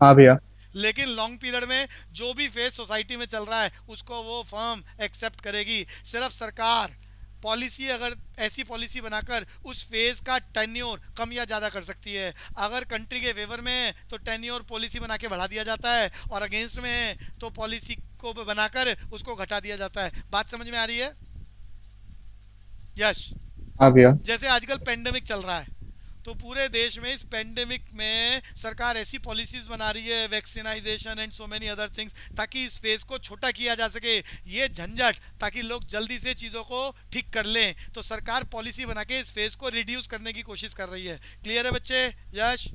हाँ भैया. लेकिन लॉन्ग पीरियड में जो भी फेज सोसाइटी में चल रहा है उसको वो फर्म एक्सेप्ट करेगी. सिर्फ सरकार पॉलिसी, अगर ऐसी पॉलिसी बनाकर उस फेज का टेन्योर कम या ज़्यादा कर सकती है. अगर कंट्री के फेवर में है तो टेन्योर पॉलिसी बना के बढ़ा दिया जाता है, और अगेंस्ट में है तो पॉलिसी को बनाकर उसको घटा दिया जाता है. बात समझ में आ रही है यश? हाँ भैया. जैसे आजकल पेंडेमिक चल रहा है, तो पूरे देश में इस पेंडेमिक में सरकार ऐसी पॉलिसीज बना रही है, vaccinisation and so many other things, ताकि इस फेज को छोटा किया जा सके. ये झंझट, ताकि लोग जल्दी से चीज़ों को ठीक कर लें, तो सरकार पॉलिसी बना के इस फेज को रिड्यूस करने की कोशिश कर रही है. क्लियर है बच्चे? यश?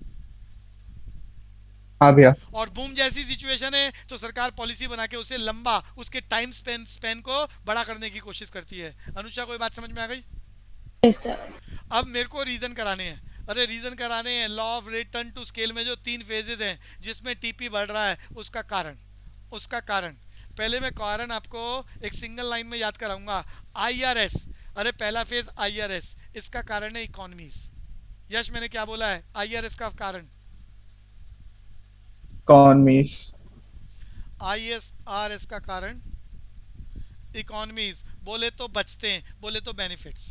हाँ भैया. और बूम जैसी सिचुएशन है तो सरकार पॉलिसी बना के उसे लंबा, उसके टाइम स्पेन को बड़ा करने की कोशिश करती है. अनुषा, कोई बात समझ में आ गई? Yes, sir. अब मेरे को रीजन कराने हैं. अरे रीजन कराने हैं. Law of return to scale में जो 3 फेजेस हैं जिसमें टीपी बढ़ रहा है, उसका कारण पहले मैं कारण आपको एक सिंगल लाइन में याद कराऊंगा. IRS, अरे पहला फेज IRS, इसका कारण है इकोनॉमीज. यश, मैंने क्या बोला है? IRS का कारण इकोनॉमीज. ISRS का कारण इकोनॉमीज. बोले तो बचते हैं, बोले तो बेनिफिट्स.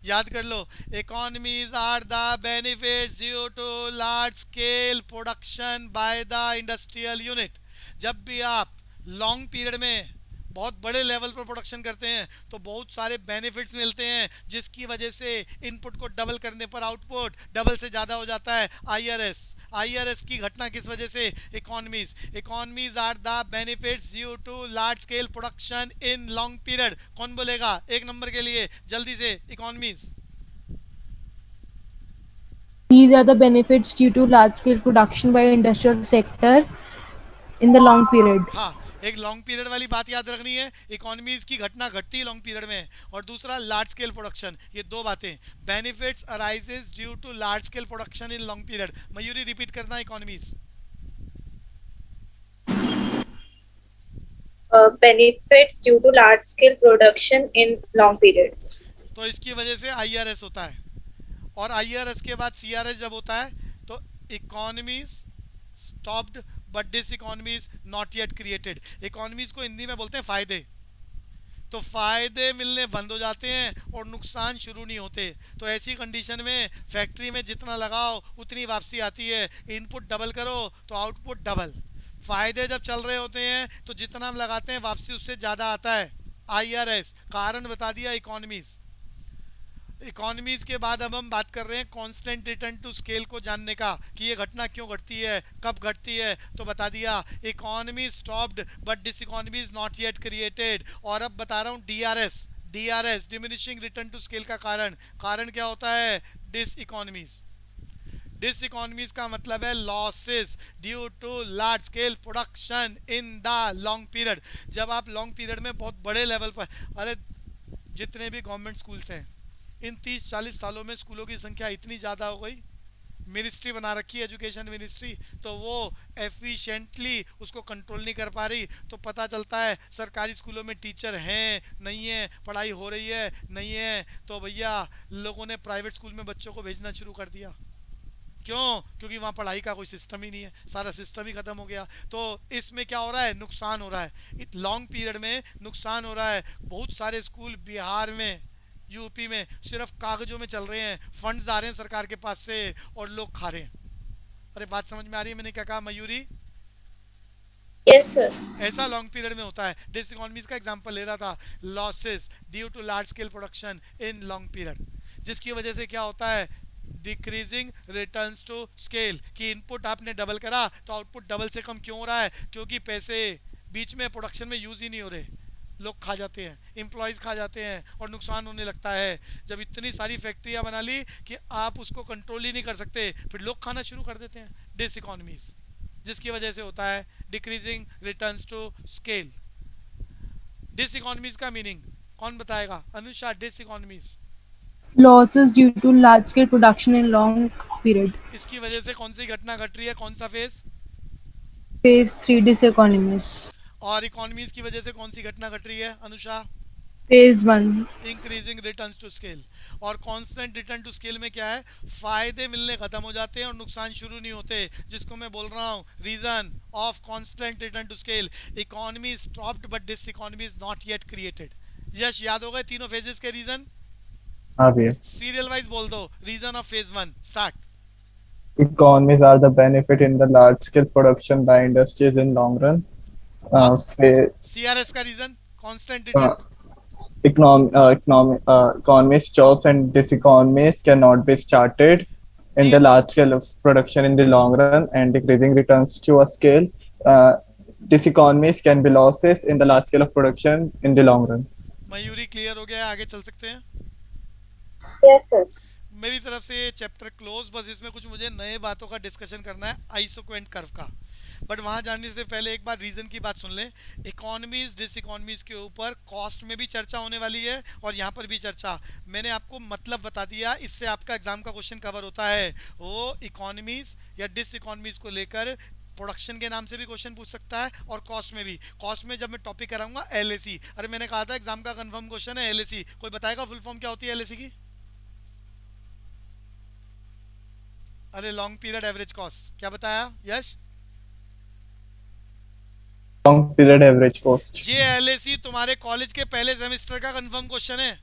याद कर लो, economies are the benefits due to large scale production by the industrial unit. जब भी आप लॉन्ग पीरियड में बहुत बड़े लेवल पर प्रोडक्शन करते हैं तो बहुत सारे बेनिफिट्स मिलते हैं, जिसकी वजह से इनपुट को डबल करने पर आउटपुट डबल से ज़्यादा हो जाता है. IRS की घटना किस वजह से? Economies are the benefits due to large scale production in long period. कौन बोलेगा एक नंबर के लिए जल्दी से? Economies. These are the benefits due to large-scale production by industrial sector in the long period. हाँ, एक लॉन्ग पीरियड वाली बात याद रखनी है, इकोनॉमीज की घटना घटती है लॉन्ग पीरियड में, और दूसरा लार्ज स्केल प्रोडक्शन, ये दो बातें। Benefits arises due to large scale production in long period. Mayuri repeat करना economies. Benefits due to large scale production in long period. तो इसकी वजह से आईआरएस होता है, और आईआरएस के बाद सीआरएस जब होता है तो economies stopped but this economy is not yet created. Economies को हिंदी में बोलते हैं फायदे। तो फायदे मिलने बंद हो जाते हैं और नुकसान शुरू नहीं होते। तो ऐसी कंडीशन में फैक्ट्री में जितना लगाओ उतनी वापसी आती है, इनपुट डबल करो तो आउटपुट डबल। फायदे जब चल रहे होते हैं तो जितना हम लगाते हैं वापसी उससे ज़्यादा आता है। आईआरएस कारण बता दिया इकोनॉमीज। इकोनॉमीज के बाद अब हम बात कर रहे हैं कांस्टेंट रिटर्न टू स्केल को जानने का, कि ये घटना क्यों घटती है, कब घटती है। तो बता दिया economy stopped but this economy is not yet created. और अब बता रहा हूँ DRS, DRS diminishing return to scale का कारण। कारण क्या होता है? Dish economies. डिस इकोनॉमीज का मतलब है losses due to large scale production in the long period. जब आप लॉन्ग पीरियड में बहुत बड़े लेवल पर, अरे जितने भी गवर्नमेंट स्कूल्स हैं इन 30-40 सालों में स्कूलों की संख्या इतनी ज़्यादा हो गई, मिनिस्ट्री बना रखी है एजुकेशन मिनिस्ट्री, तो वो एफिशिएंटली उसको कंट्रोल नहीं कर पा रही। तो पता चलता है सरकारी स्कूलों में टीचर हैं नहीं है, पढ़ाई हो रही है नहीं है, तो भैया लोगों ने प्राइवेट स्कूल में बच्चों को भेजना शुरू कर दिया। क्यों? क्योंकि वहाँ पढ़ाई का कोई सिस्टम ही नहीं है, सारा सिस्टम ही खत्म हो गया। तो इसमें क्या हो रहा है? नुकसान हो रहा है। लॉन्ग पीरियड में नुकसान हो रहा है। बहुत सारे स्कूल बिहार में, यूपी में सिर्फ कागजों में चल रहे हैं, फंड्स आ रहे हैं सरकार के पास से और लोग खा रहे हैं। अरे बात समझ में आ रही है मैंने क्या कहा मयूरी? Yes, sir. ऐसा लॉन्ग पीरियड में होता है। डिस इकोनॉमीज का एग्जांपल ले रहा था, losses due to large scale production in long period, जिसकी वजह से क्या होता है? डिक्रीजिंग रिटर्न्स टू स्केल, कि इनपुट आपने डबल करा तो आउटपुट डबल से कम क्यों हो रहा है? क्योंकि पैसे बीच में प्रोडक्शन में यूज ही नहीं हो रहे, लोग खा जाते हैं, एम्प्लॉयज़ खा जाते हैं और नुकसान होने लगता है। जब इतनी सारी फैक्ट्रियां बना ली कि आप उसको कंट्रोल ही नहीं कर सकते, फिर लोग खाना शुरू कर देते हैं। डिस इकोनॉमीज, जिसकी वजह से होता है decreasing returns to scale. Diseconomies का मीनिंग कौन बताएगा? Anusha, diseconomies. Losses due to large-scale production in long period. इसकी वजह से कौन सी घटना घट रही है? कौन सा फेज? Phase 3 diseconomies. और इकोनॉमीज की वजह से कौन सी घटना घट रही है Anusha? Phase 1. Increasing returns to scale. और कांस्टेंट रिटर्न टू स्केल में क्या है? फायदे मिलने खत्म हो जाते हैं और नुकसान शुरू नहीं होते, जिसको मैं बोल रहा हूँ reason of constant return to scale. Economy stopped but this economy is not yet created. Yash, याद हो गए तीनों फेजेस के रीजन? हाँ भैया। सीरियल वाइज बोल दो। Reason of phase 1 start. Economies are the benefit in the large scale production by industries in long run. CRS का reason constant return. Economies, jobs, and diseconomies cannot be started in the large scale of production in the long run and decreasing returns to a scale. Diseconomies can be losses in the large scale of production in the long run. Mayuri clear हो गया है? आगे चल सकते हैं? Yes, sir. मेरी तरफ से चैप्टर क्लोज। बस इसमें कुछ मुझे नए बातों का डिस्कशन करना है, आइसोक्वेंट कर्व का। बट वहां जाने से पहले एक बार रीजन की बात सुन लें। इकोनॉमीज डिस इकोनॉमीज के ऊपर कॉस्ट में भी चर्चा होने वाली है और यहाँ पर भी चर्चा। मैंने आपको मतलब बता दिया, इससे आपका एग्जाम का क्वेश्चन कवर होता है। वो इकोनॉमीज या डिस इकोनॉमीज को लेकर प्रोडक्शन के नाम से भी क्वेश्चन पूछ सकता है और कॉस्ट में भी। कॉस्ट में जब मैं टॉपिक कराऊंगा एलएसी। अरे मैंने कहा था एग्जाम का कंफर्म क्वेश्चन है एलएसी। कोई बताएगा फुल फॉर्म क्या होती है एलएसी की? अरे लॉन्ग पीरियड एवरेज कॉस्ट। क्या बताया Yash? Long period average cost. ये एलएसी तुम्हारे कॉलेज के पहले सेमेस्टर का कंफर्म क्वेश्चन है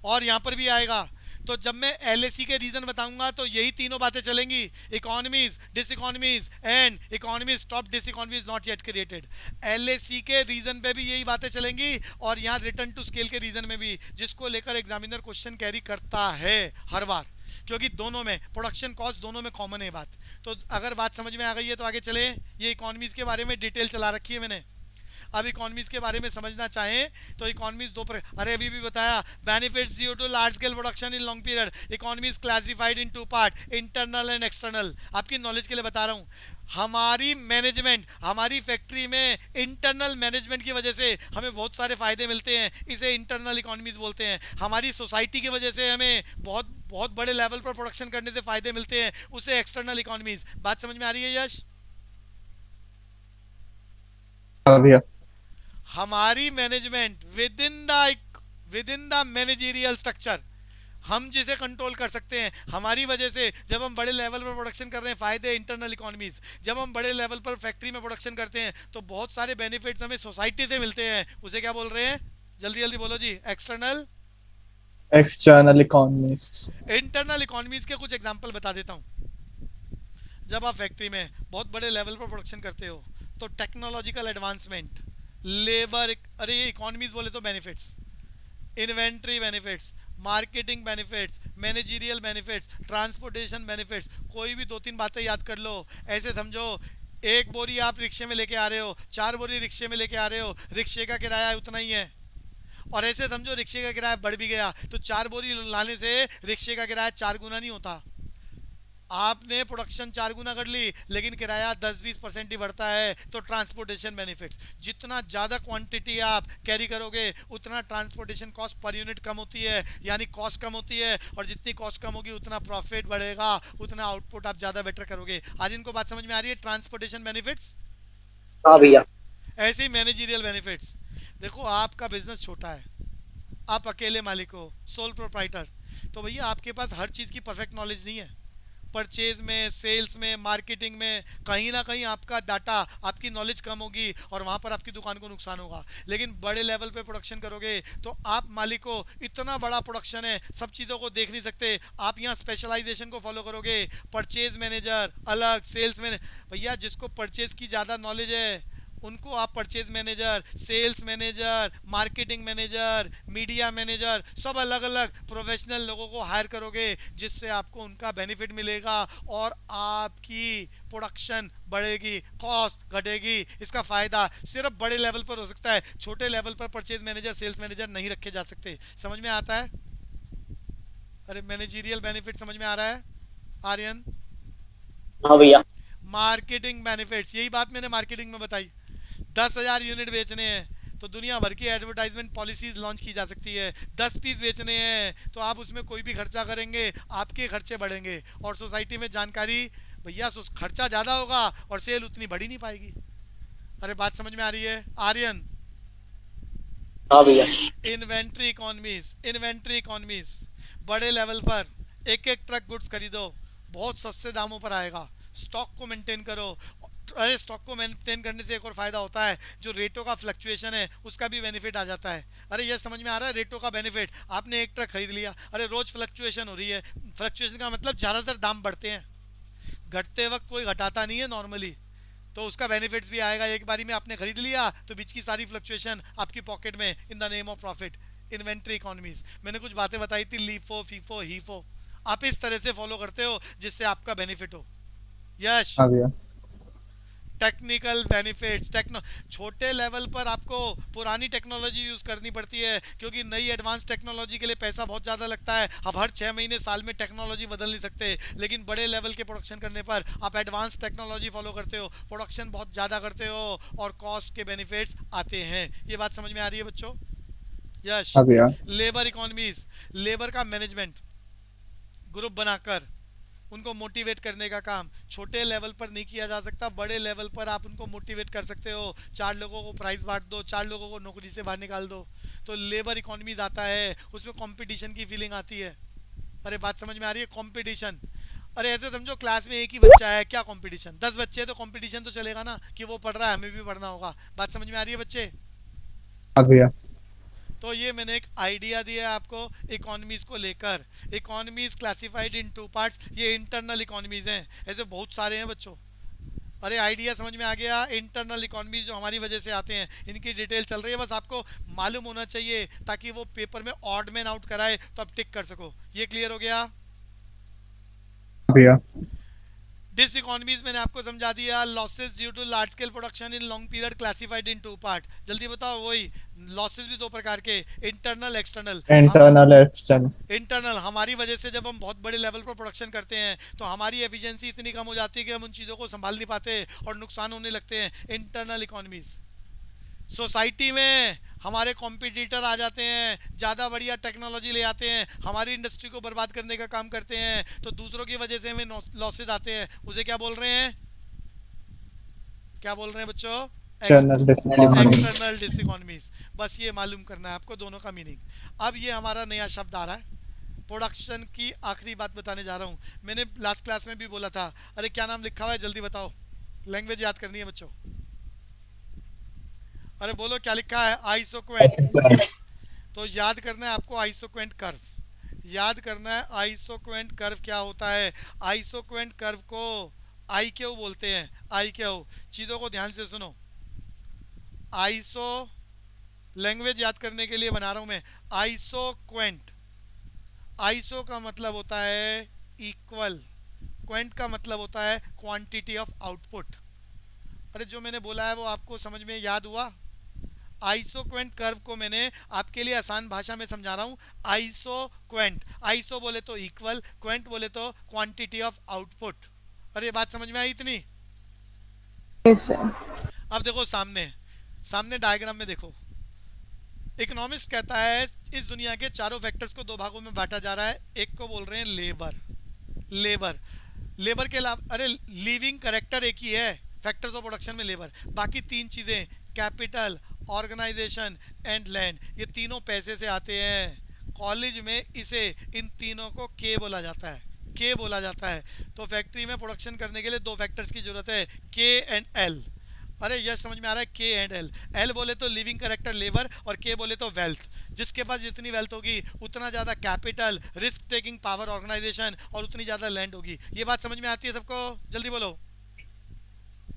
और यहाँ पर भी आएगा। तो जब मैं एलएसी के रीजन बताऊंगा तो यही तीनों बातें चलेंगी, economies, diseconomies and economies top diseconomies not yet created. LAC के रीजन पे भी यही बातें चलेंगी और यहाँ रिटर्न टू स्केल के रीजन में भी, जिसको लेकर एग्जामिनर क्वेश्चन कैरी करता है हर बार, क्योंकि दोनों में प्रोडक्शन कॉस्ट दोनों में कॉमन है बात। तो अगर बात समझ में आ गई है तो आगे चले। ये इकोनॉमीज के बारे में डिटेल चला रखी है मैंने। अब इकोनॉमीज के बारे में समझना चाहें तो इकोनॉमीज दो अरे अभी भी बताया, benefits due to large scale production in long period, economies classified in two part, internal and external. आपकी नॉलेज के लिए बता रहा हूँ, हमारी मैनेजमेंट, हमारी फैक्ट्री में इंटरनल मैनेजमेंट की वजह से हमें बहुत सारे फायदे मिलते हैं, इसे इंटरनल इकोनॉमीज बोलते हैं। हमारी सोसाइटी की वजह से हमें बहुत बहुत बड़े लेवल पर प्रोडक्शन करने से फायदे मिलते हैं, उसे एक्सटर्नल इकोनॉमीज। बात समझ में आ रही है यश? हाँ भैया। हमारी management with in the managerial structure, हम जिसे कंट्रोल कर सकते हैं, हमारी वजह से जब हम बड़े लेवल पर प्रोडक्शन कर रहे हैं, फायदे इंटरनल इकोनॉमीज। जब हम बड़े लेवल पर फैक्ट्री में प्रोडक्शन करते हैं तो बहुत सारे बेनिफिट्स हमें सोसाइटी से मिलते हैं, उसे क्या बोल रहे हैं? जल्दी जल्दी बोलो जी। External economies. इंटरनल इकोनॉमीज के कुछ एग्जांपल बता देता हूँ। जब आप फैक्ट्री में बहुत बड़े लेवल पर प्रोडक्शन करते हो तो टेक्नोलॉजिकल एडवांसमेंट, लेबर, अरे ये इकोनॉमीज बोले तो benefits, inventory benefits, marketing benefits, managerial benefits, transportation benefits. कोई भी 2-3 बातें याद कर लो। ऐसे समझो, एक बोरी आप रिक्शे में लेके आ रहे हो, 4 बोरी रिक्शे में लेके आ रहे हो, रिक्शे का किराया उतना ही है। और ऐसे समझो रिक्शे का किराया बढ़ भी गया तो 4 बोरी लाने से रिक्शे का किराया 4 गुना नहीं होता। आपने प्रोडक्शन 4 गुना कर ली लेकिन किराया 10-20% ही बढ़ता है। तो ट्रांसपोर्टेशन बेनिफिट्स, जितना ज़्यादा क्वांटिटी आप कैरी करोगे उतना ट्रांसपोर्टेशन कॉस्ट पर यूनिट कम होती है, यानी कॉस्ट कम होती है। और जितनी कॉस्ट कम होगी उतना प्रॉफिट बढ़ेगा, उतना आउटपुट आप ज़्यादा बेटर करोगे। आज इनको बात समझ में आ रही है? Transportation benefits. हाँ भैया। ऐसे ही मैनेजरियल बेनिफिट्स। देखो आपका बिजनेस छोटा है, आप अकेले मालिक हो, सोल प्रोप्राइटर, तो भैया आपके पास हर चीज़ की परफेक्ट नॉलेज नहीं है। परचेज में, सेल्स में, मार्केटिंग में कहीं ना कहीं आपका डाटा, आपकी नॉलेज कम होगी और वहाँ पर आपकी दुकान को नुकसान होगा। लेकिन बड़े लेवल पे प्रोडक्शन करोगे तो आप मालिक हो, इतना बड़ा प्रोडक्शन है, सब चीज़ों को देख नहीं सकते। आप यहाँ स्पेशलाइजेशन को फॉलो करोगे। परचेज मैनेजर अलग, सेल्स मैनेजर, भैया जिसको परचेज की ज़्यादा नॉलेज है उनको आप purchase manager, sales manager, marketing manager, media manager, सब अलग अलग प्रोफेशनल लोगों को हायर करोगे जिससे आपको उनका बेनिफिट मिलेगा और आपकी प्रोडक्शन बढ़ेगी, कॉस्ट घटेगी। इसका फ़ायदा सिर्फ बड़े लेवल पर हो सकता है, छोटे लेवल पर परचेज मैनेजर, सेल्स मैनेजर नहीं रखे जा सकते। समझ में आता है? अरे मैनेजरियल बेनिफिट समझ में आ रहा है आर्यन? हाँ भैया। मार्केटिंग बेनिफिट्स, यही बात मैंने मार्केटिंग में बताई। 10,000 यूनिट बेचने हैं तो दुनिया भर की एडवर्टाइजमेंट पॉलिसीज लॉन्च की जा सकती है। 10 पीस बेचने हैं तो आप उसमें कोई भी खर्चा करेंगे आपके खर्चे बढ़ेंगे और सोसाइटी में जानकारी, भैया खर्चा ज़्यादा होगा और सेल उतनी बढ़ ही नहीं पाएगी। अरे बात समझ में आ रही है आर्यन? हाँ भैया। इन्वेंट्री इकोनॉमीज, बड़े लेवल पर एक एक ट्रक गुड्स खरीदो, बहुत सस्ते दामों पर आएगा। स्टॉक को मेंटेन करो। अरे स्टॉक को मेंटेन करने से एक और फायदा होता है, जो रेटों का फ्लक्चुएशन है उसका भी बेनिफिट आ जाता है। अरे ये समझ में आ रहा है? रेटों का बेनिफिट, आपने एक ट्रक खरीद लिया, अरे रोज फ्लक्चुएशन हो रही है। फ्लक्चुएशन का मतलब ज़्यादातर दाम बढ़ते हैं, घटते वक्त कोई घटाता नहीं है नॉर्मली, तो उसका बेनिफिट्स भी आएगा। एक बारी में आपने खरीद लिया तो बीच की सारी फ्लक्चुएशन आपकी पॉकेट में, in the name of profit. Inventory economies, मैंने कुछ बातें बताई थी, लीफो, फीफो, हीफो, आप इस तरह से फॉलो करते हो जिससे आपका बेनिफिट हो। यश? हाँ भैया। टेक्निकल बेनिफिट्स, छोटे लेवल पर आपको पुरानी टेक्नोलॉजी यूज़ करनी पड़ती है क्योंकि नई एडवांस टेक्नोलॉजी के लिए पैसा बहुत ज़्यादा लगता है। अब हर 6 महीने साल में टेक्नोलॉजी बदल नहीं सकते, लेकिन बड़े लेवल के प्रोडक्शन करने पर आप एडवांस टेक्नोलॉजी फॉलो करते हो, प्रोडक्शन बहुत ज़्यादा करते हो और कॉस्ट के बेनिफिट्स आते हैं। ये बात समझ में आ रही है बच्चों? यश? हाँ भैया। लेबर इकोनॉमीज, लेबर का मैनेजमेंट, ग्रुप बनाकर उनको मोटिवेट करने का काम छोटे लेवल पर नहीं किया जा सकता, बड़े लेवल पर आप उनको मोटिवेट कर सकते हो। 4 लोगों को प्राइस बांट दो, 4 लोगों को नौकरी से बाहर निकाल दो, तो लेबर इकोनॉमीज आता है, उसमें कंपटीशन की फीलिंग आती है। अरे बात समझ में आ रही है? कंपटीशन, अरे ऐसे समझो क्लास में एक ही बच्चा है, क्या कंपटीशन? 10 बच्चे हैं तो कंपटीशन तो चलेगा ना कि वो पढ़ रहा है हमें भी पढ़ना होगा। बात समझ में आ रही है बच्चे? हाँ भैया। तो ये मैंने एक आइडिया दिया है आपको इकोनॉमीज को लेकर। इकोनॉमीज क्लासिफाइड इन 2 पार्ट्स, ये इंटरनल इकोनॉमीज हैं, ऐसे बहुत सारे हैं बच्चों। अरे आइडिया समझ में आ गया? इंटरनल इकोनॉमीज जो हमारी वजह से आते हैं, इनकी डिटेल चल रही है, बस आपको मालूम होना चाहिए ताकि वो पेपर में ऑड मैन आउट कराए तो आप टिक कर सको। ये क्लियर हो गया भैया? डिसइकोनॉमीज मैंने आपको समझा दिया, losses due to large scale production in long period classified in two part. जल्दी बताओ, वही लॉसेस भी दो प्रकार के, internal external. internal external internal, हमारी वजह से जब हम बहुत बड़े लेवल पर प्रोडक्शन करते हैं तो हमारी एफिशिएंसी इतनी कम हो जाती है कि हम उन चीज़ों को संभाल नहीं पाते और नुकसान होने लगते हैं, इंटरनल इकोनॉमीज। सोसाइटी में हमारे कॉम्पिटिटर आ जाते हैं, ज़्यादा बढ़िया टेक्नोलॉजी ले आते हैं, हमारी इंडस्ट्री को बर्बाद करने का काम करते हैं, तो दूसरों की वजह से हमें लॉसेज आते हैं। उसे क्या बोल रहे हैं, क्या बोल रहे हैं बच्चों? external diseconomies external diseconomies. बस ये मालूम करना है आपको दोनों का मीनिंग। अब ये हमारा नया शब्द आ रहा है, प्रोडक्शन की आखिरी बात बताने जा रहा हूँ। मैंने लास्ट क्लास में भी बोला था, अरे क्या नाम लिखा हुआ है जल्दी बताओ, लैंग्वेज याद करनी है बच्चों। अरे बोलो क्या लिखा है, आइसोक्वेंट। तो याद करना है आपको आइसोक्वेंट कर्व, याद करना है आइसोक्वेंट कर्व क्या होता है। आइसोक्वेंट कर्व को आई क्यू बोलते हैं, आई क्यू। चीज़ों को ध्यान से सुनो, आइसो, लैंग्वेज याद करने के लिए बना रहा हूं मैं, आइसोक्वेंट। आइसो का मतलब होता है इक्वल, क्वेंट का मतलब होता है क्वांटिटी ऑफ आउटपुट। अरे जो मैंने बोला है वो आपको समझ में याद हुआ? आइसोक्वेंट कर्व को मैंने आपके लिए आसान भाषा में समझा रहा हूँ। आइसोक्वेंट, आइसो बोले तो इक्वल, क्वेंट बोले तो क्वांटिटी ऑफ आउटपुट। अरे ये बात समझ में आई इतनी? Yes, sir. अब देखो सामने, सामने डायग्राम में देखो, इकोनॉमिस्ट कहता है इस दुनिया के चारों फैक्टर्स को दो भागों में बांटा जा रहा है। एक को बोल रहे हैं लेबर, लेबर, लेबर के अलावा, अरे लिविंग करेक्टर एक ही है फैक्टर्स ऑफ प्रोडक्शन में, लेबर। बाकी तीन चीज़ें, कैपिटल, ऑर्गेनाइजेशन एंड लैंड, ये तीनों पैसे से आते हैं। कॉलेज में इसे, इन तीनों को के बोला जाता है, के बोला जाता है। तो फैक्ट्री में प्रोडक्शन करने के लिए दो फैक्टर्स की जरूरत है, के एंड एल। अरे यह समझ में आ रहा है, के एंड एल। एल बोले तो लिविंग करेक्टर लेबर, और के बोले तो वेल्थ। जिसके पास जितनी वेल्थ होगी उतना ज़्यादा capital, risk taking power organisation, और उतनी ज़्यादा लैंड होगी। ये बात समझ में आती है सबको? जल्दी बोलो।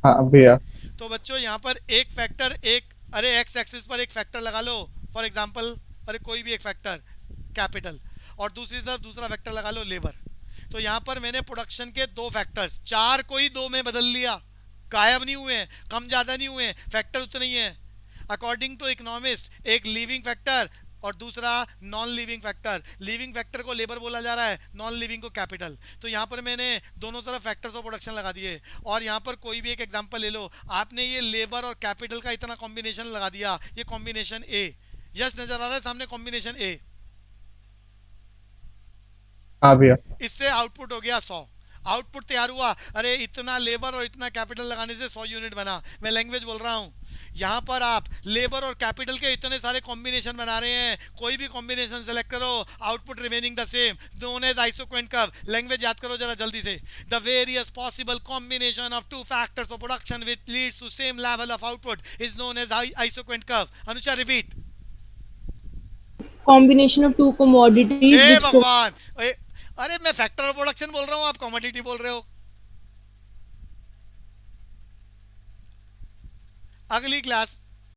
हाँ भैया तो बच्चों यहाँ पर एक फैक्टर, एक, अरे एक्स एक्सिस पर एक फैक्टर लगा लो, फॉर एग्जांपल, अरे कोई भी एक फैक्टर कैपिटल, और दूसरी तरफ दूसरा फैक्टर लगा लो लेबर। तो यहाँ पर मैंने प्रोडक्शन के दो फैक्टर्स, चार कोई दो में बदल लिया, गायब नहीं हुए हैं, कम ज़्यादा नहीं हुए हैं, फैक्टर उतने ही हैं। अकॉर्डिंग टू इकोनॉमिस्ट, एक लिविंग फैक्टर और दूसरा non living factor. Living factor को लेबर बोला जा रहा है, नॉन लिविंग को कैपिटल। तो यहाँ पर मैंने दोनों तरफ फैक्टर्स ऑफ प्रोडक्शन लगा दिए। और यहाँ पर कोई भी एक एग्जांपल ले लो, आपने ये लेबर और कैपिटल का इतना कॉम्बिनेशन लगा दिया, ये कॉम्बिनेशन ए। यस नजर आ रहा है सामने कॉम्बिनेशन ए? हाँ भैया इससे आउटपुट हो गया 100, आउटपुट तैयार हुआ। अरे इतना लेबर और इतना कैपिटल लगाने से 100 यूनिट बना। मैं लैंग्वेज बोल रहा हूँ, यहाँ पर आप लेबर और कैपिटल के इतने सारे कॉम्बिनेशन बना रहे हैं, कोई भी कॉम्बिनेशन सेलेक्ट करो, output remaining the same, known as isoquant curve. Language याद करो जरा जल्दी से, the various possible combination of two factors of production which leads to same level of output is known as isoquant curve. Anucha repeat. Combination of two commodities a which भगवान, अरे मैं फैक्टर ऑफ प्रोडक्शन बोल रहा हूँ, आप कमोडिटी बोल रहे हो। अगली क्लास